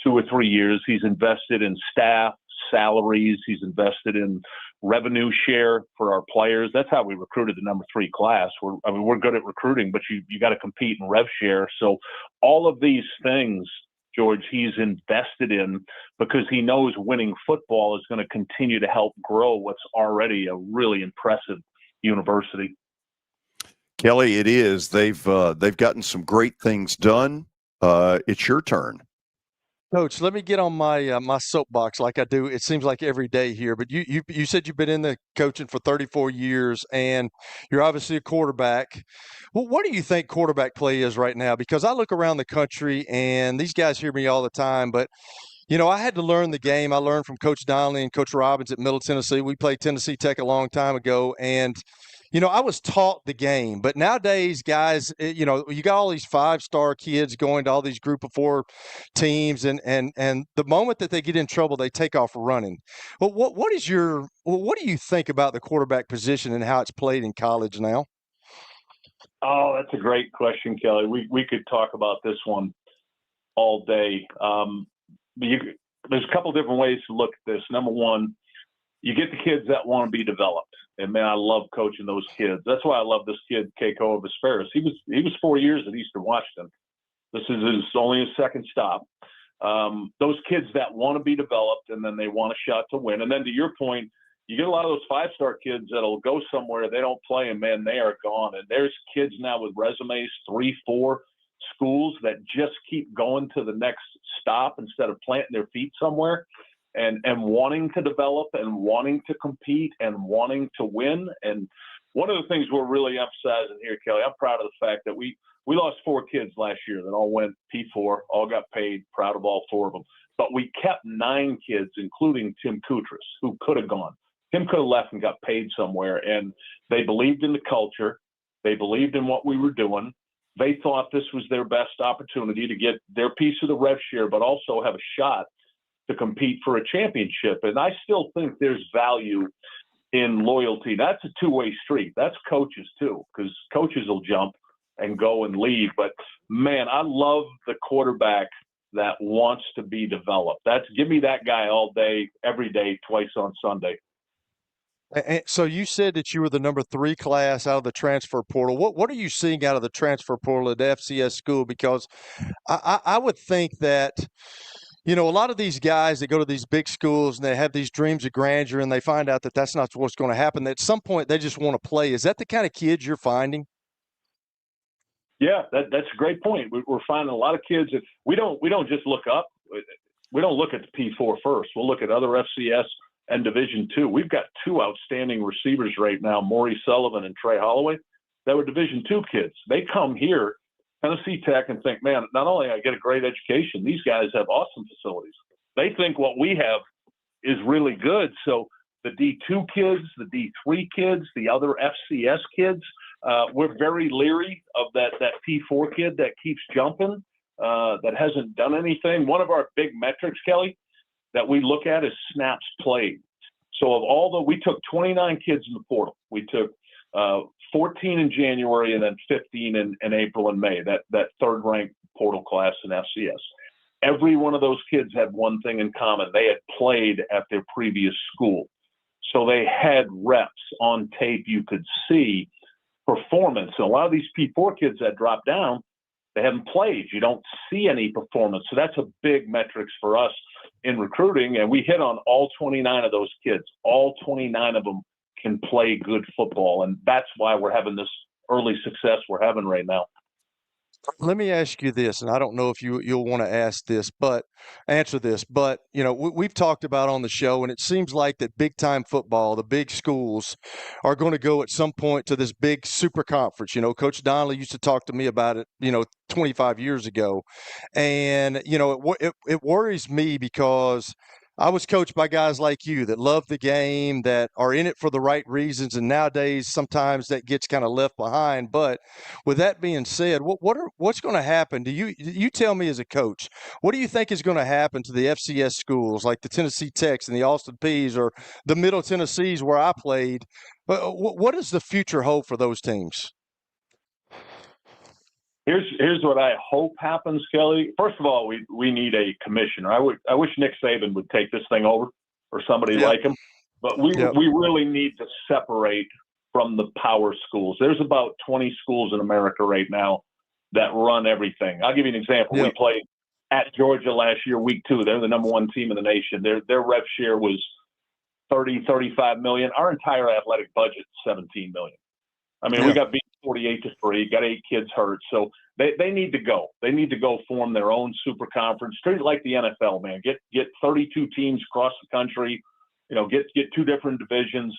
2 or 3 years. He's invested in staff, salaries. He's invested in revenue share for our players. That's how we recruited the #3 class. We're good at recruiting, but you got to compete in rev share. So all of these things, George, he's invested in because he knows winning football is going to continue to help grow what's already a really impressive university. Kelly, it is. They've gotten some great things done. It's your turn. Coach, let me get on my my soapbox like I do. It seems like every day here, but you said you've been in the coaching for 34 years, and you're obviously a quarterback. Well, what do you think quarterback play is right now? Because I look around the country, and these guys hear me all the time, but I had to learn the game. I learned from Coach Donnelly and Coach Robbins at Middle Tennessee. We played Tennessee Tech a long time ago, and I was taught the game, but nowadays, guys, you got all these 5-star kids going to all these Group of 4 teams, and the moment that they get in trouble, they take off running. Well, what do you think about the quarterback position and how it's played in college now? Oh, that's a great question, Kelly. We could talk about this one all day. There's a couple different ways to look at this. Number one, you get the kids that want to be developed. And man, I love coaching those kids. That's why I love this kid, Keiko Vesperis. He was 4 years at Eastern Washington. This is only his second stop. Those kids that want to be developed, and then they want a shot to win. And then to your point, you get a lot of those 5-star kids that'll go somewhere, they don't play, and man, they are gone. And there's kids now with resumes, 3, 4 schools that just keep going to the next stop instead of planting their feet somewhere. And wanting to develop and wanting to compete and wanting to win. And one of the things we're really emphasizing here, Kelly, I'm proud of the fact that we lost 4 kids last year that all went P4, all got paid, proud of all 4 of them. But we kept 9 kids, including Tim Kutras, who could have gone. Tim could have left and got paid somewhere. And they believed in the culture. They believed in what we were doing. They thought this was their best opportunity to get their piece of the rev share, but also have a shot to compete for a championship. And I still think there's value in loyalty. That's a two-way street. That's coaches too, because coaches will jump and go and leave. But man, I love the quarterback that wants to be developed. Give me that guy all day, every day, twice on Sunday. And so you said that you were the number 3 class out of the transfer portal. What are you seeing out of the transfer portal at the FCS school? Because I would think that, a lot of these guys that go to these big schools and they have these dreams of grandeur and they find out that that's not what's going to happen. At some point, they just want to play. Is that the kind of kids you're finding? Yeah, that's a great point. We're finding a lot of kids that we don't just look up. We don't look at the P4 first. We'll look at other FCS and Division II. We've got 2 outstanding receivers right now, Maury Sullivan and Trey Holloway, that were Division II kids. They come here, Tennessee Tech, and think, man, not only I get a great education, these guys have awesome facilities. They think what we have is really good. So the D2 kids, the D3 kids, the other FCS kids, we're very leery of that P4 kid that keeps jumping, that hasn't done anything. One of our big metrics, Kelly, that we look at is snaps played. So we took 29 kids in the portal. We took 14 in January and then 15 in April and May, that third-ranked portal class in FCS. Every one of those kids had one thing in common. They had played at their previous school. So they had reps on tape. You could see performance. And a lot of these P4 kids that drop down, they haven't played. You don't see any performance. So that's a big metrics for us in recruiting. And we hit on all 29 of those kids. All 29 of them can play good football. And that's why we're having this early success we're having right now. Let me ask you this, and I don't know if you'll want to answer this, but we've talked about on the show, and it seems like that big time football, the big schools, are going to go at some point to this big super conference. Coach Donnelly used to talk to me about it, 25 years ago, and it worries me because I was coached by guys like you that love the game, that are in it for the right reasons, and nowadays sometimes that gets kind of left behind. But with that being said, what's going to happen? You tell me as a coach, what do you think is going to happen to the FCS schools like the Tennessee Techs and the Austin Peays or the Middle Tennessees where I played? What does the future hold for those teams? Here's what I hope happens, Kelly. First of all, we need a commissioner. I wish Nick Saban would take this thing over, or somebody like him. But we really need to separate from the power schools. There's about 20 schools in America right now that run everything. I'll give you an example. We played at Georgia last year, week 2. They're the number 1 team in the nation. Their rev share was 35 million. Our entire athletic budget, 17 million. I mean, we got beat 48-3, got 8 kids hurt. So they need to go. They need to go form their own super conference, treat it like the NFL, man. Get 32 teams across the country, get 2 different divisions,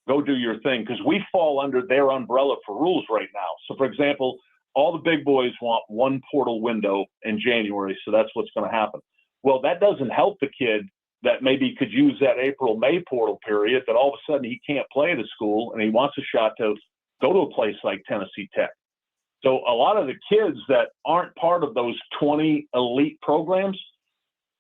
go do your thing. Because we fall under their umbrella for rules right now. So, for example, all the big boys want 1 portal window in January, so that's what's going to happen. Well, that doesn't help the kid that maybe could use that April-May portal period, that all of a sudden he can't play at a school and he wants a shot to go to a place like Tennessee Tech. So a lot of the kids that aren't part of those 20 elite programs,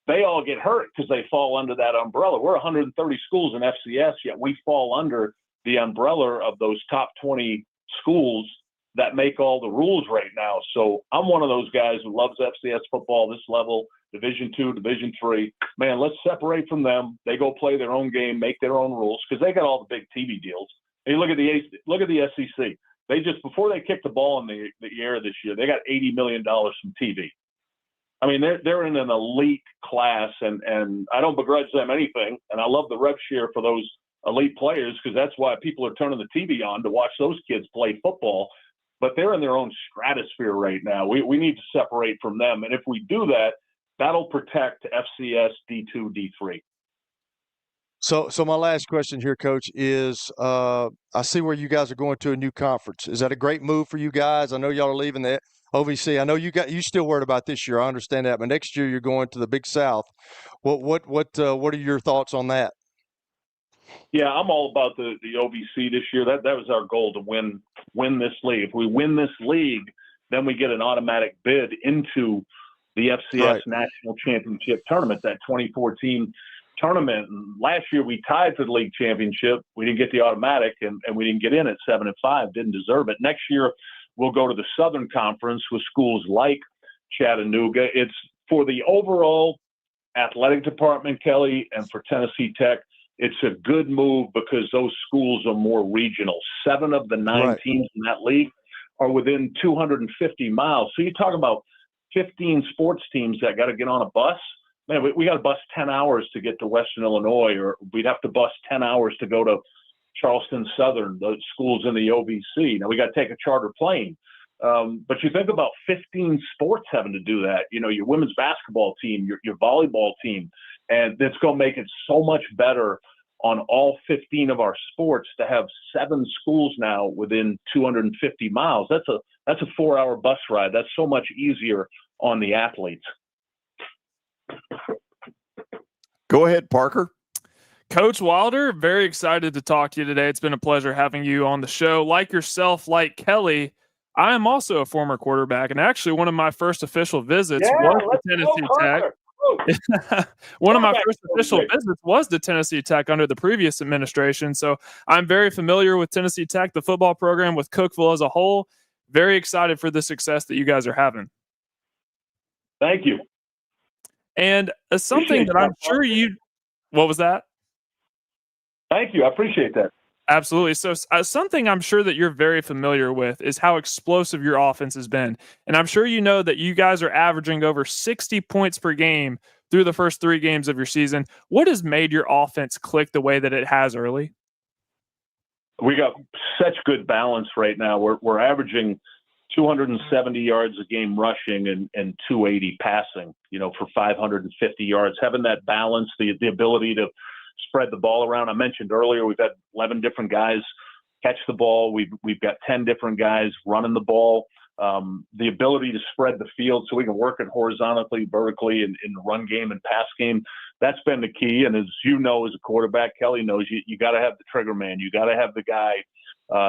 they all get hurt because they fall under that umbrella. We're 130 schools in FCS, yet we fall under the umbrella of those top 20 schools that make all the rules right now. So I'm one of those guys who loves FCS football, this level, Division II, Division III. Man, let's separate from them. They go play their own game, make their own rules, because they got all the big TV deals. And you look at the SEC. They just, before they kicked the ball in the air this year, they got $80 million from TV. I mean, they're in an elite class, and I don't begrudge them anything. And I love the rev share for those elite players, because that's why people are turning the TV on to watch those kids play football. But they're in their own stratosphere right now. We need to separate from them. And if we do that, that'll protect FCS, D2, D3. So my last question here, Coach, is I see where you guys are going to a new conference. Is that a great move for you guys? I know y'all are leaving the OVC. I know you still worried about this year. I understand that, but next year you're going to the Big South. What are your thoughts on that? Yeah, I'm all about the OVC this year. That was our goal, to win this league. If we win this league, then we get an automatic bid into the FCS National Championship Tournament, that 2014 tournament. And last year we tied for the league championship. We didn't get the automatic, and we didn't get in at 7-5. Didn't deserve it. Next year we'll go to the Southern Conference with schools like Chattanooga. It's for the overall athletic department, Kelly, and for Tennessee Tech. It's a good move because those schools are more regional. 7 of the 9 teams in that league are within 250 miles. So you're talking about 15 sports teams that got to get on a bus. Man, we got to bus 10 hours to get to Western Illinois, or we'd have to bus 10 hours to go to Charleston Southern, the schools in the OVC. Now we got to take a charter plane. But you think about 15 sports having to do that. You know, your women's basketball team, your volleyball team, and it's going to make it so much better on all 15 of our sports to have 7 schools now within 250 miles. That's a 4-hour bus ride. That's so much easier on the athletes. Go ahead, Parker. Coach Wilder, very excited to talk to you today. It's been a pleasure having you on the show. Like yourself, like Kelly, I am also a former quarterback, and actually one of my first official visits was to Tennessee Tech. One of my first official visits was to Tennessee Tech under the previous administration. So I'm very familiar with Tennessee Tech, the football program, with Cookeville as a whole. Very excited for the success that you guys are having. Thank you. And something that I'm sure what was that? Thank you. I appreciate that. Absolutely. So something I'm sure that you're very familiar with is how explosive your offense has been. And I'm sure you know that you guys are averaging over 60 points per game through the first 3 games of your season. What has made your offense click the way that it has early? We got such good balance right now. We're averaging 270 yards a game rushing and 280 passing, for 550 yards. Having that balance, the ability to spread the ball around. I mentioned earlier, we've had 11 different guys catch the ball. We've got 10 different guys running the ball. The ability to spread the field so we can work it horizontally, vertically, in the run game and pass game. That's been the key. And as you know, as a quarterback, Kelly knows, you got to have the trigger man. You got to have the guy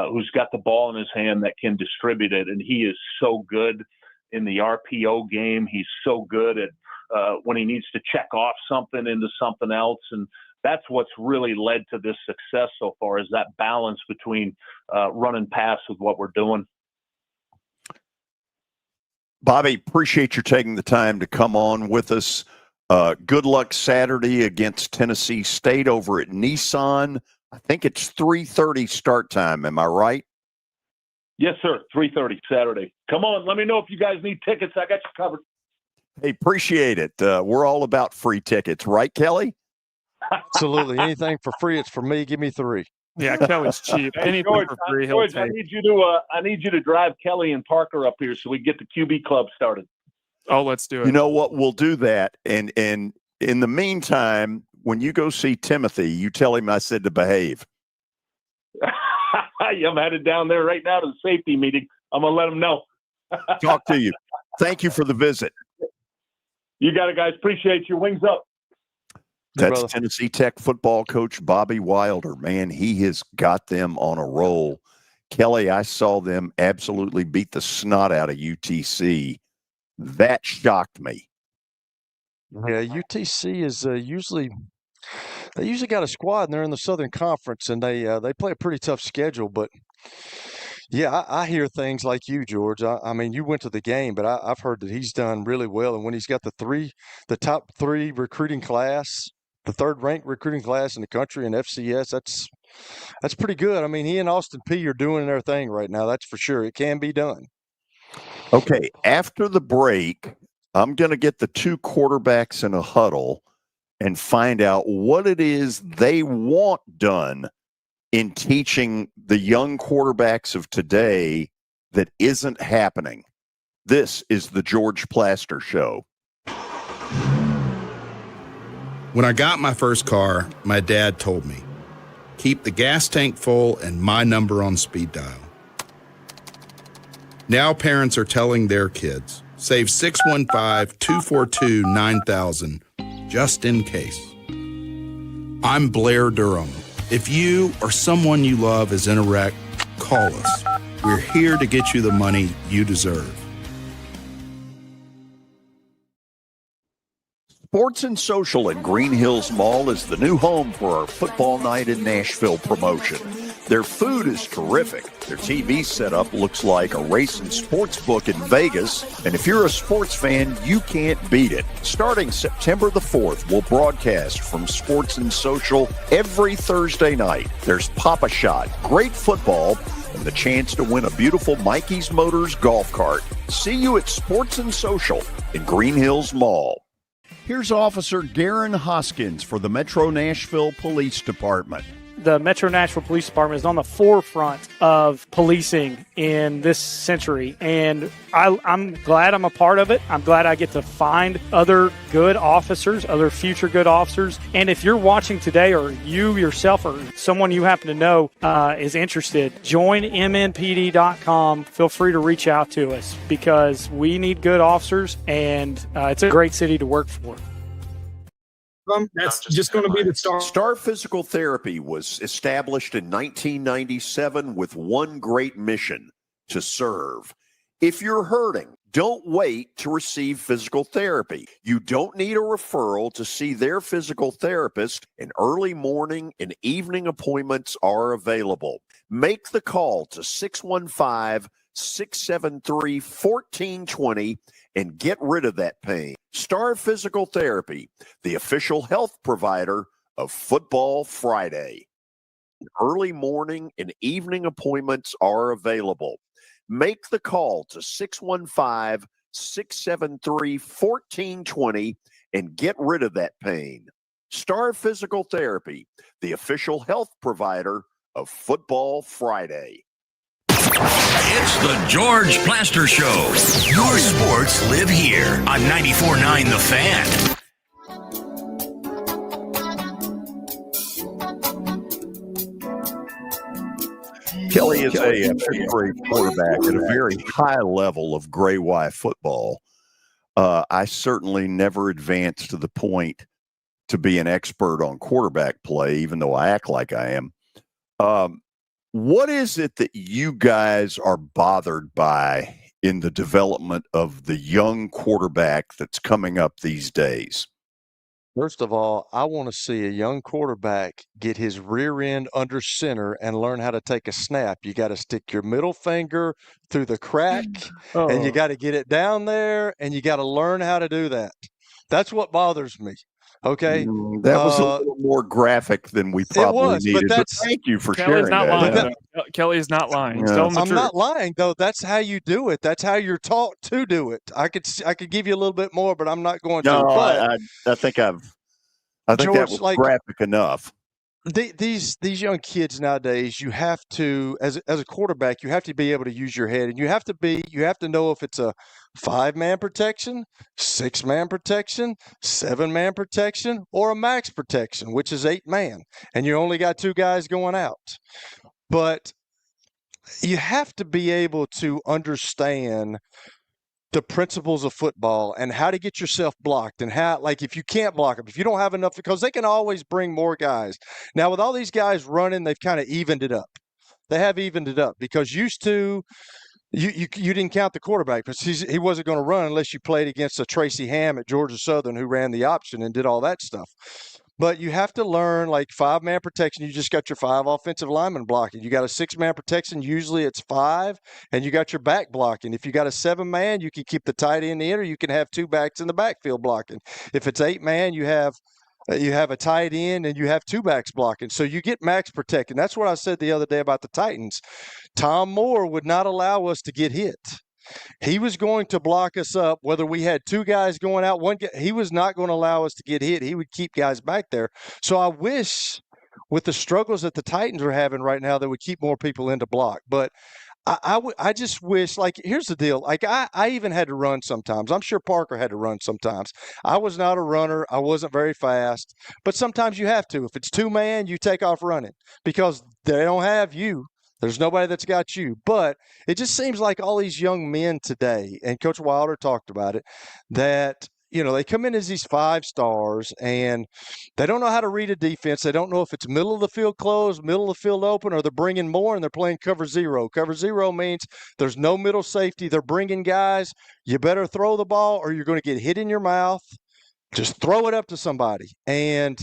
who's got the ball in his hand that can distribute it. And he is so good in the RPO game. He's so good at when he needs to check off something into something else. And that's what's really led to this success so far, is that balance between run and pass with what we're doing. Bobby, appreciate you taking the time to come on with us. Good luck Saturday against Tennessee State over at Nissan. I think it's 3:30 start time. Am I right? Yes, sir. 3:30 Saturday. Come on. Let me know if you guys need tickets. I got you covered. Hey, appreciate it. We're all about free tickets. Right, Kelly? Absolutely. Anything for free, it's for me. Give me 3. Yeah, Kelly's cheap. Hey, Anything George, for free, George, he'll take. I need you to drive Kelly and Parker up here so we get the QB club started. Oh, let's do it. You know what? We'll do that. And in the meantime, when you go see Timothy, you tell him I said to behave. I'm headed down there right now to the safety meeting. I'm going to let him know. Talk to you. Thank you for the visit. You got it, guys. Appreciate you. Wings up. That's Tennessee Tech football coach Bobby Wilder. Man, he has got them on a roll. Kelly, I saw them absolutely beat the snot out of UTC. That shocked me. Yeah, UTC is usually got a squad, and they're in the Southern Conference, and they play a pretty tough schedule. But yeah, I hear things like you, George. I mean, you went to the game, but I've heard that he's done really well. And when he's got the top 3 recruiting class, the 3rd ranked recruiting class in the country in FCS, that's pretty good. I mean, he and Austin Peay are doing their thing right now. That's for sure. It can be done. Okay, after the break, I'm going to get the 2 quarterbacks in a huddle and find out what it is they want done in teaching the young quarterbacks of today that isn't happening. This is the George Plaster Show. When I got my first car, my dad told me, keep the gas tank full and my number on speed dial. Now parents are telling their kids, save 615-242-9000 just in case. I'm Blair Durham. If you or someone you love is in a wreck, call us. We're here to get you the money you deserve. Sports and Social in Green Hills Mall is the new home for our Football Night in Nashville promotion. Their food is terrific. Their TV setup looks like a racing sports book in Vegas. And if you're a sports fan, you can't beat it. Starting September the 4th, we'll broadcast from Sports and Social every Thursday night. There's Pop-A-Shot, great football, and the chance to win a beautiful Mikey's Motors golf cart. See you at Sports and Social in Green Hills Mall. Here's Officer Darren Hoskins for the Metro Nashville Police Department. The Metro Nashville Police Department is on the forefront of policing in this century, and I'm glad I'm a part of it. I'm glad I get to find other good officers, other future good officers. And if you're watching today, or you yourself or someone you happen to know is interested, join mnpd.com. Feel free to reach out to us because we need good officers, and it's a great city to work for. That's just going to be the start. Star Physical Therapy was established in 1997 with one great mission: to serve. If you're hurting, don't wait to receive physical therapy. You don't need a referral to see their physical therapist, and early morning and evening appointments are available. Make the call to 615-673-1420 and get rid of that pain. Star Physical Therapy, the official health provider of Football Friday. Early morning and evening appointments are available. Make the call to 615-673-1420 and get rid of that pain. Star Physical Therapy, the official health provider of Football Friday. It's the George Plaster Show. Your sports live here on 94.9 The Fan. Kelly is a fifth-grade quarterback at a very high level of Gray Y football. I certainly never advanced to the point to be an expert on quarterback play, even though I act like I am. What is it that you guys are bothered by in the development of the young quarterback that's coming up these days? First of all, I want to see a young quarterback get his rear end under center and learn how to take a snap. You got to stick your middle finger through the crack, and you got to get it down there, and you got to learn how to do that. That's what bothers me. Okay, that was a little more graphic than we probably needed. But thank you for sharing that. Kelly is not lying. I'm not lying, though. That's how you do it. That's how you're taught to do it. I could give you a little bit more, but I'm not going to. No, But I think George, that was graphic enough. These young kids nowadays, you have to, as a quarterback, you have to be able to use your head, and you have to know if it's a 5-man protection, 6-man protection, 7-man protection, or a max protection, which is 8-man, and you only got 2 guys going out. But you have to be able to understand the principles of football and how to get yourself blocked, and how, like, if you can't block them, if you don't have enough, because they can always bring more guys. Now, with all these guys running, they've kind of evened it up. They have evened it up because used to, you didn't count the quarterback because he wasn't going to run unless you played against a Tracy Ham at Georgia Southern who ran the option and did all that stuff. But you have to learn, like, 5-man protection. You just got your 5 offensive linemen blocking. You got a 6-man protection. Usually it's 5, and you got your back blocking. If you got a 7-man, you can keep the tight end in, or you can have 2 backs in the backfield blocking. If it's 8-man, you have a tight end and you have 2 backs blocking. So you get max protecting. That's what I said the other day about the Titans. Tom Moore would not allow us to get hit. He was going to block us up, whether we had 2 guys going out, 1 guy. He was not going to allow us to get hit. He would keep guys back there. So I wish, with the struggles that the Titans are having right now, they would keep more people into block. But I just wish, like, here's the deal. Like, I even had to run sometimes. I'm sure Parker had to run sometimes. I was not a runner. I wasn't very fast. But sometimes you have to. If it's 2-man, you take off running because they don't have you. There's nobody that's got you. But it just seems like all these young men today, and Coach Wilder talked about it, that they come in as these 5 stars, and they don't know how to read a defense. They don't know if it's middle of the field closed, middle of the field open, or they're bringing more and they're playing cover 0. Cover 0 means there's no middle safety. They're bringing guys. You better throw the ball or you're going to get hit in your mouth. Just throw it up to somebody. And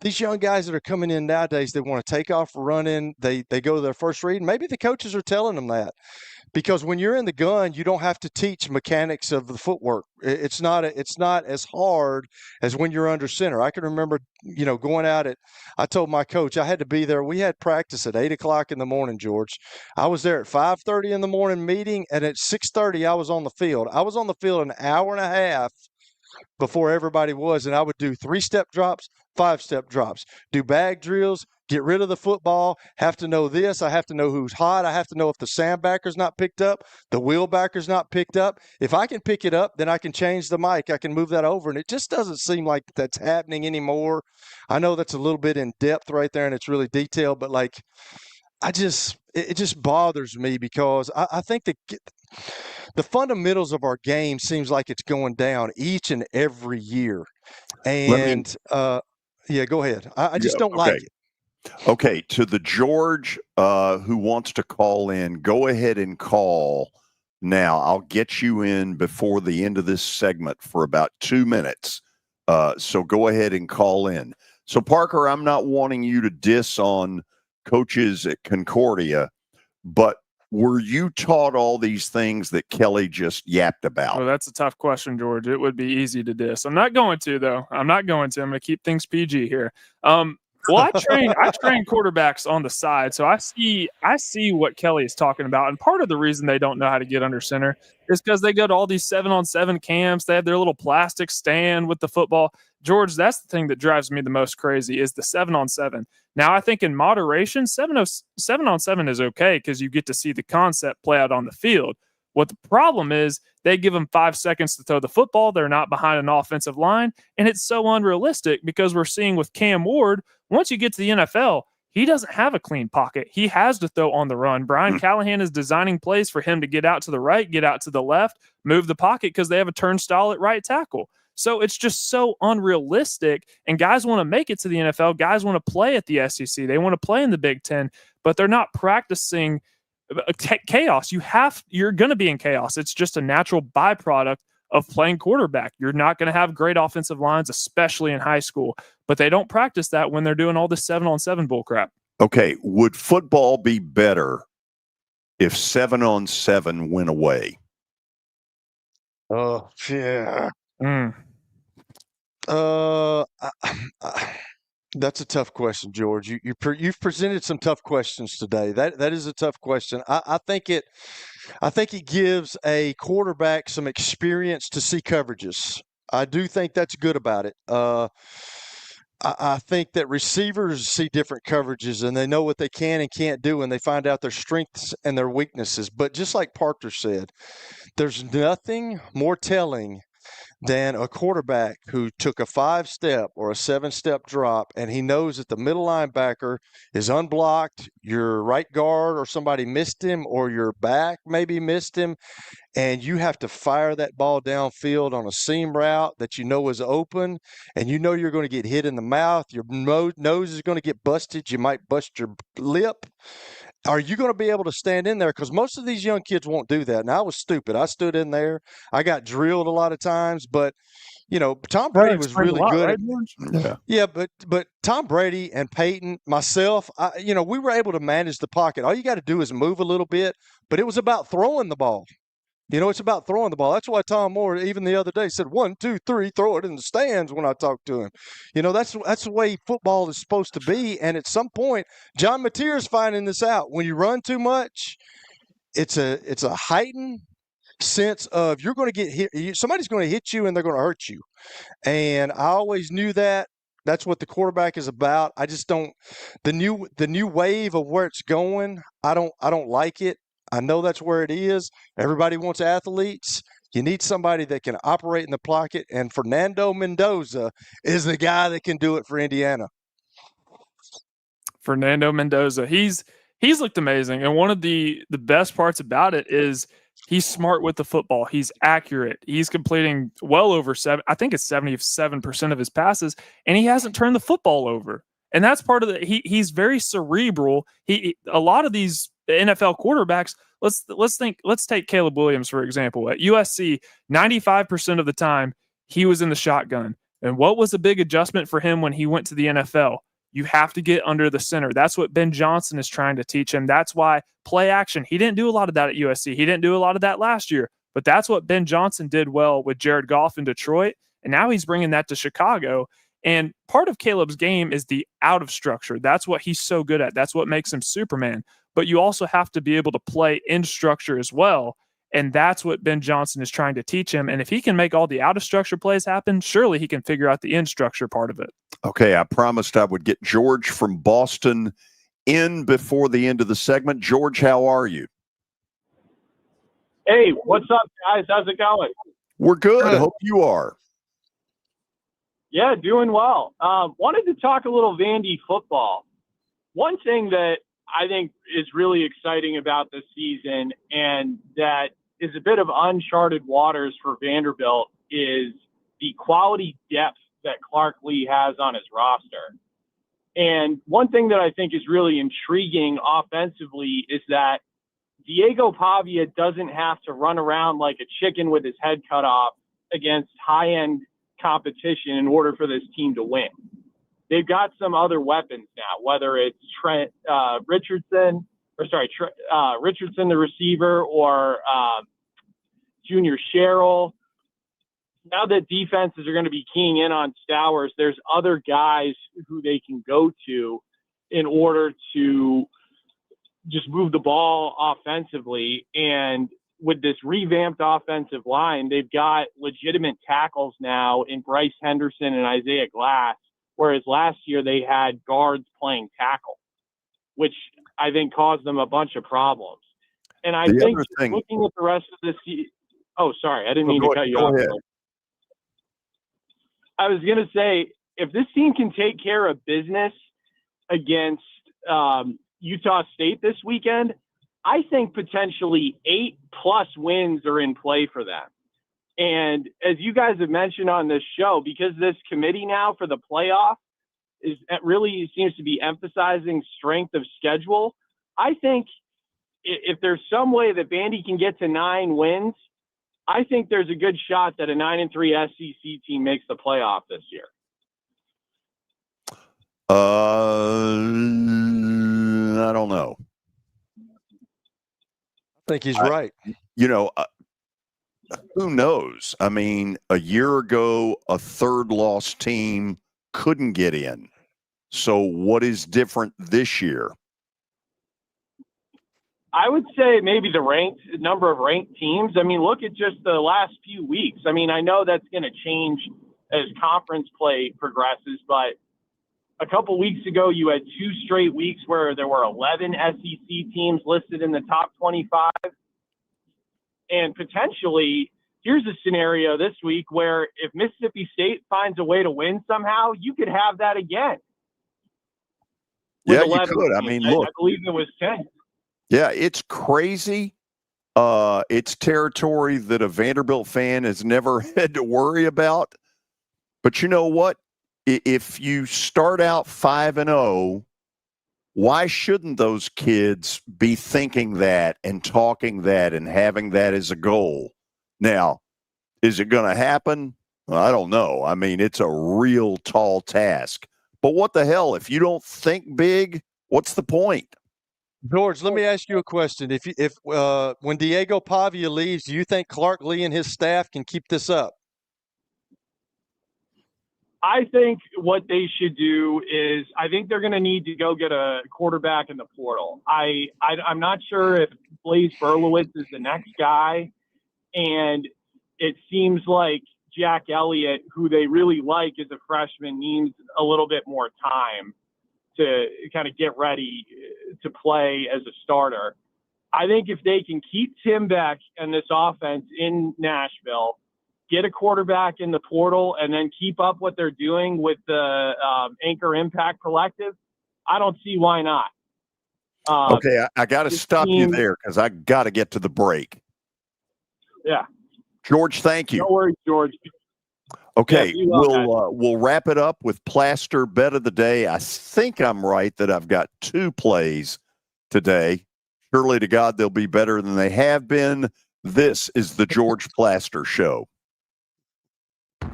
these young guys that are coming in nowadays, they want to take off running. They go to their first read. Maybe the coaches are telling them that. Because when you're in the gun, you don't have to teach mechanics of the footwork. It's not as hard as when you're under center. I can remember, going out I told my coach I had to be there. We had practice at 8:00 in the morning, George. I was there at 5:30 in the morning meeting, and at 6:30 I was on the field. I was on the field an hour and a half before everybody was, and I would do 3-step drops, 5-step drops, do bag drills, get rid of the football, have to know this, I have to know who's hot, I have to know if the sandbacker's not picked up, the wheelbacker's not picked up. If I can pick it up, then I can change the mic, I can move that over, and it just doesn't seem like that's happening anymore. I know that's a little bit in depth right there, and it's really detailed, but it just bothers me because I think the fundamentals of our game seems like it's going down each and every year. And yeah, go ahead. I just don't like it. Okay, to the George who wants to call in, go ahead and call now. I'll get you in before the end of this segment for about 2 minutes. So go ahead and call in. So, Parker, I'm not wanting you to diss on coaches at Concordia, but were you taught all these things that Kelly just yapped about? Oh, that's a tough question, George. It would be easy to diss. I'm not going to, though. I'm going to keep things PG here. Well, I train quarterbacks on the side, so I see what Kelly is talking about. And part of the reason they don't know how to get under center is because they go to all these 7-on-7 camps. They have their little plastic stand with the football. George, that's the thing that drives me the most crazy is the 7-on-7. Now, I think in moderation, 7-on-7 is okay because you get to see the concept play out on the field. What the problem is, they give them 5 seconds to throw the football. They're not behind an offensive line. And it's so unrealistic because we're seeing with Cam Ward, once you get to the NFL, he doesn't have a clean pocket. He has to throw on the run. Brian Callahan is designing plays for him to get out to the right, get out to the left, move the pocket because they have a turnstile at right tackle. So it's just so unrealistic. And guys want to make it to the NFL. Guys want to play at the SEC. They want to play in the Big Ten, but they're not practicing chaos. You're going to be in chaos. It's just a natural byproduct of playing quarterback. You're not going to have great offensive lines, especially in high school, but they don't practice that when they're doing all this 7-on-7 bullcrap. Okay. Would football be better if 7-on-7 went away? Oh, yeah. That's a tough question, George. You've presented some tough questions today. That is a tough question. I think it gives a quarterback some experience to see coverages. I do think that's good about it. I think that receivers see different coverages and they know what they can and can't do, and they find out their strengths and their weaknesses. But just like Parker said, there's nothing more telling than a quarterback who took a 5-step or a 7-step drop, and he knows that the middle linebacker is unblocked, your right guard or somebody missed him, or your back maybe missed him, and you have to fire that ball downfield on a seam route that you know is open, and you know you're going to get hit in the mouth, your nose is going to get busted, you might bust your lip. Are you going to be able to stand in there? Because most of these young kids won't do that. And I was stupid. I stood in there. I got drilled a lot of times. But, Tom Brady was really good. Yeah, but Tom Brady and Peyton, myself, we were able to manage the pocket. All you got to do is move a little bit. But it was about throwing the ball. It's about throwing the ball. That's why Tom Moore, even the other day, said 1, 2, 3, throw it in the stands when I talked to him. That's the way football is supposed to be. And at some point, John Mateer is finding this out. When you run too much, it's a heightened sense of you're going to get hit. Somebody's going to hit you and they're going to hurt you. And I always knew that. That's what the quarterback is about. I just don't. The new wave of where it's going, I don't like it. I know that's where it is. Everybody wants athletes. You need somebody that can operate in the pocket, and Fernando Mendoza is the guy that can do it for Indiana. Fernando Mendoza, he's looked amazing, and one of the best parts about it is He's smart with the football. He's accurate. He's completing well over 77% of his passes, and he hasn't turned the football over. And that's part of the he's very cerebral. A lot of these NFL quarterbacks, let's take Caleb Williams, for example. At USC, 95% of the time he was in the shotgun. And what was the big adjustment for him when he went to the NFL? You have to get under the center. That's what Ben Johnson is trying to teach him. That's why play action. He didn't do a lot of that at USC. He didn't do a lot of that last year. But that's what Ben Johnson did well with Jared Goff in Detroit. And now he's bringing that to Chicago. And part of Caleb's game is the out of structure. That's what he's so good at. That's what makes him Superman. But you also have to be able to play in structure as well. And that's what Ben Johnson is trying to teach him. And if he can make all the out of structure plays happen, surely he can figure out the in structure part of it. Okay, I promised I would get George from Boston in before the end of the segment. George, how are you? Hey, what's up, guys? How's it going? We're good. Hope you are. Yeah, doing well. Wanted to talk a little Vandy football. One thing that I think is really exciting about this season, and that is a bit of uncharted waters for Vanderbilt, is the quality depth that Clark Lee has on his roster. And one thing that I think is really intriguing offensively is that Diego Pavia doesn't have to run around like a chicken with his head cut off against high-end competition in order for this team to win. They've got some other weapons now, whether it's Richardson, the receiver, or Junior Sherrill. Now that defenses are going to be keying in on Stowers, there's other guys who they can go to in order to just move the ball offensively. And with this revamped offensive line, they've got legitimate tackles now in Bryce Henderson and Isaiah Glass, whereas last year they had guards playing tackle, which I think caused them a bunch of problems. And I think looking at the rest of the season, oh, sorry, I didn't mean to cut you off. I was going to say, if this team can take care of business against Utah State this weekend, I think potentially 8+ wins are in play for them. And as you guys have mentioned on this show, because this committee now for the playoff really seems to be emphasizing strength of schedule, I think if there's some way that Vandy can get to 9 wins, I think there's a good shot that a 9-3 SEC team makes the playoff this year. I don't know. I think he's right. Who knows? I mean, a year ago, a third-loss team couldn't get in. So what is different this year? I would say maybe the number of ranked teams. I mean, look at just the last few weeks. I mean, I know that's going to change as conference play progresses, but a couple weeks ago, you had 2 straight weeks where there were 11 SEC teams listed in the top 25. And potentially, here's a scenario this week where if Mississippi State finds a way to win somehow, you could have that again. Yeah, you could. I mean, look. I believe it was 10. Yeah, it's crazy. It's territory that a Vanderbilt fan has never had to worry about. But you know what? If you start out 5-0, why shouldn't those kids be thinking that and talking that and having that as a goal? Now, is it going to happen? Well, I don't know. I mean, it's a real tall task. But what the hell? If you don't think big, what's the point? George, let me ask you a question. If when Diego Pavia leaves, do you think Clark Lee and his staff can keep this up? I think what they should do is I think they're going to need to go get a quarterback in the portal. I'm not sure if Blaise Berlowitz is the next guy, and it seems like Jack Elliott, who they really like as a freshman, needs a little bit more time to kind of get ready to play as a starter. I think if they can keep Tim Beck and this offense in Nashville, get a quarterback in the portal, and then keep up what they're doing with the Anchor Impact Collective, I don't see why not. Okay, I got to stop you there because I got to get to the break. Yeah. George, thank you. No worries, George. Okay, Yeah, be well, we'll wrap it up with Plaster Bet of the Day. I think I'm right that I've got 2 plays today. Surely to God they'll be better than they have been. This is the George Plaster Show.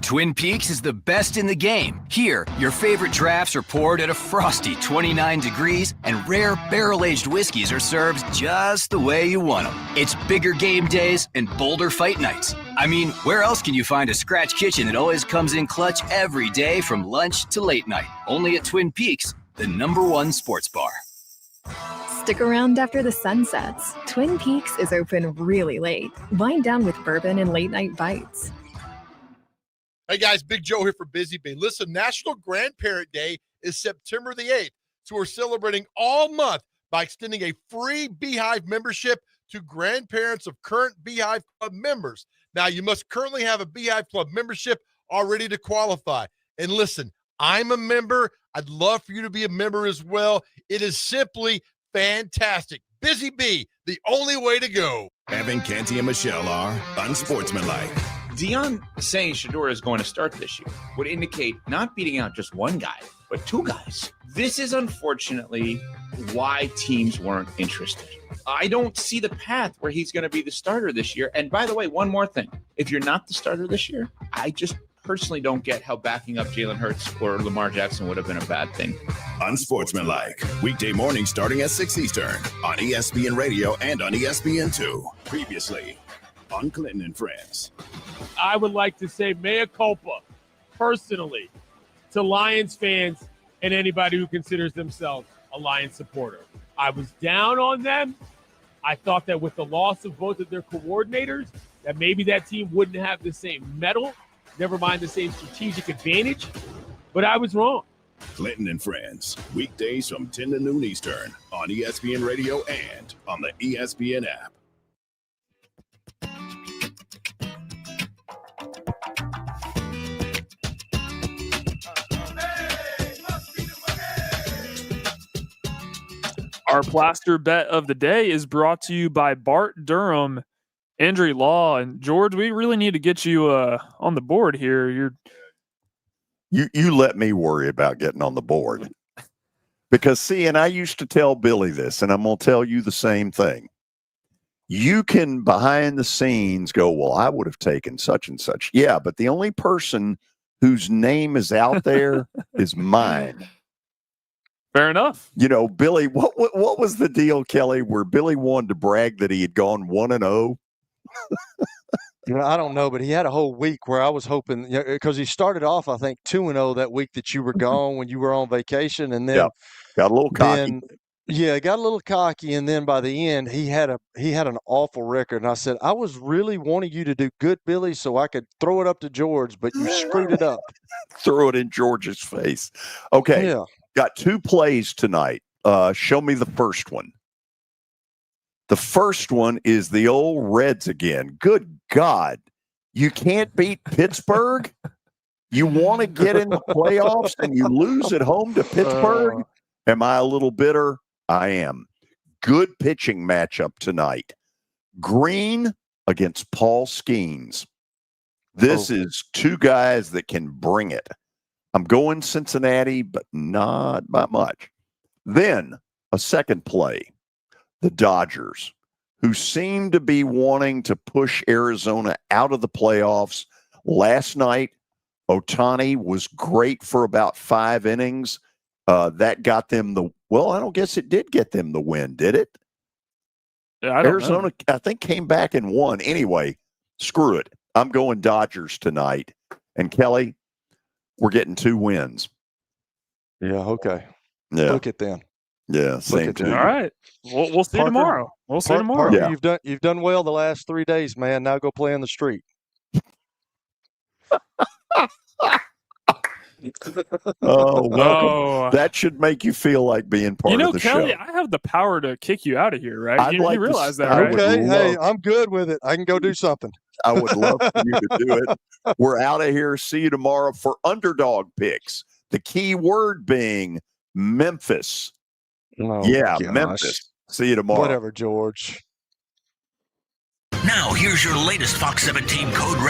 Twin Peaks is the best in the game. Here, your favorite drafts are poured at a frosty 29 degrees, and rare barrel-aged whiskeys are served just the way you want them. It's bigger game days and bolder fight nights. I mean, where else can you find a scratch kitchen that always comes in clutch every day from lunch to late night? Only at Twin Peaks, the #1 sports bar. Stick around after the sun sets. Twin Peaks is open really late. Wind down with bourbon and late-night bites. Hey guys, Big Joe here for Busy Bee. Listen, National Grandparent Day is September the 8th, so we're celebrating all month by extending a free Beehive membership to grandparents of current Beehive Club members. Now, you must currently have a Beehive Club membership already to qualify. And listen, I'm a member. I'd love for you to be a member as well. It is simply fantastic. Busy Bee, the only way to go. Evan, Canty, and Michelle are unsportsmanlike. Deion saying Shedeur is going to start this year would indicate not beating out just one guy, but 2 guys. This is unfortunately why teams weren't interested. I don't see the path where he's going to be the starter this year. And by the way, one more thing. If you're not the starter this year, I just personally don't get how backing up Jalen Hurts or Lamar Jackson would have been a bad thing. Unsportsmanlike. Weekday mornings starting at 6 Eastern on ESPN Radio and on ESPN2. Previously on Clinton and Friends. I would like to say mea culpa, personally, to Lions fans and anybody who considers themselves a Lions supporter. I was down on them. I thought that with the loss of both of their coordinators, that maybe that team wouldn't have the same mettle, never mind the same strategic advantage, but I was wrong. Clinton and Friends, weekdays from 10 to noon Eastern on ESPN Radio and on the ESPN app. Our plaster bet of the day is brought to you by Bart Durham Injury Law. And George, we really need to get you on the board here. You let me worry about getting on the board. Because, see, and I used to tell Billy this, and I'm going to tell you the same thing. You can, behind the scenes, go, well, I would have taken such and such. Yeah, but the only person whose name is out there is mine. Fair enough. You know, Billy, what was the deal, Kelly, where Billy wanted to brag that he had gone 1-0? I don't know, but he had a whole week where I was hoping, because he started off, I think, 2-0 that week that you were gone when you were on vacation, and then got a little cocky. Got a little cocky, and then by the end, he had an awful record. And I said, I was really wanting you to do good, Billy, so I could throw it up to George, but you screwed it up. Throw it in George's face. Okay. Yeah. Got 2 plays tonight. Show me the first one. The first one is the old Reds again. Good God. You can't beat Pittsburgh? You want to get in the playoffs and you lose at home to Pittsburgh? Am I a little bitter? I am. Good pitching matchup tonight. Green against Paul Skeens. This is 2 guys that can bring it. I'm going Cincinnati, but not by much. Then a second play, the Dodgers, who seem to be wanting to push Arizona out of the playoffs. Last night, Ohtani was great for about 5 innings. That got them I don't guess it did get them the win, did it? Yeah, Arizona, I think, came back and won. Anyway, screw it. I'm going Dodgers tonight. And Kelly, we're getting 2 wins. Yeah, okay. Yeah. Look at them. Yeah, same to you. All right. We'll see tomorrow. We'll see tomorrow. Parker, you've done well the last 3 days, man. Now go play in the street. Welcome. That should make you feel like being part of the Kelly, show. I have the power to kick you out of here, right? You realize that, right? Okay, hey, I'm good with it. I can go do something. I would love for you to do it. We're out of here. See you tomorrow for Underdog Picks. The key word being Memphis. Oh, yeah, gosh. Memphis. See you tomorrow. Whatever, George. Now, here's your latest Fox 17 code red.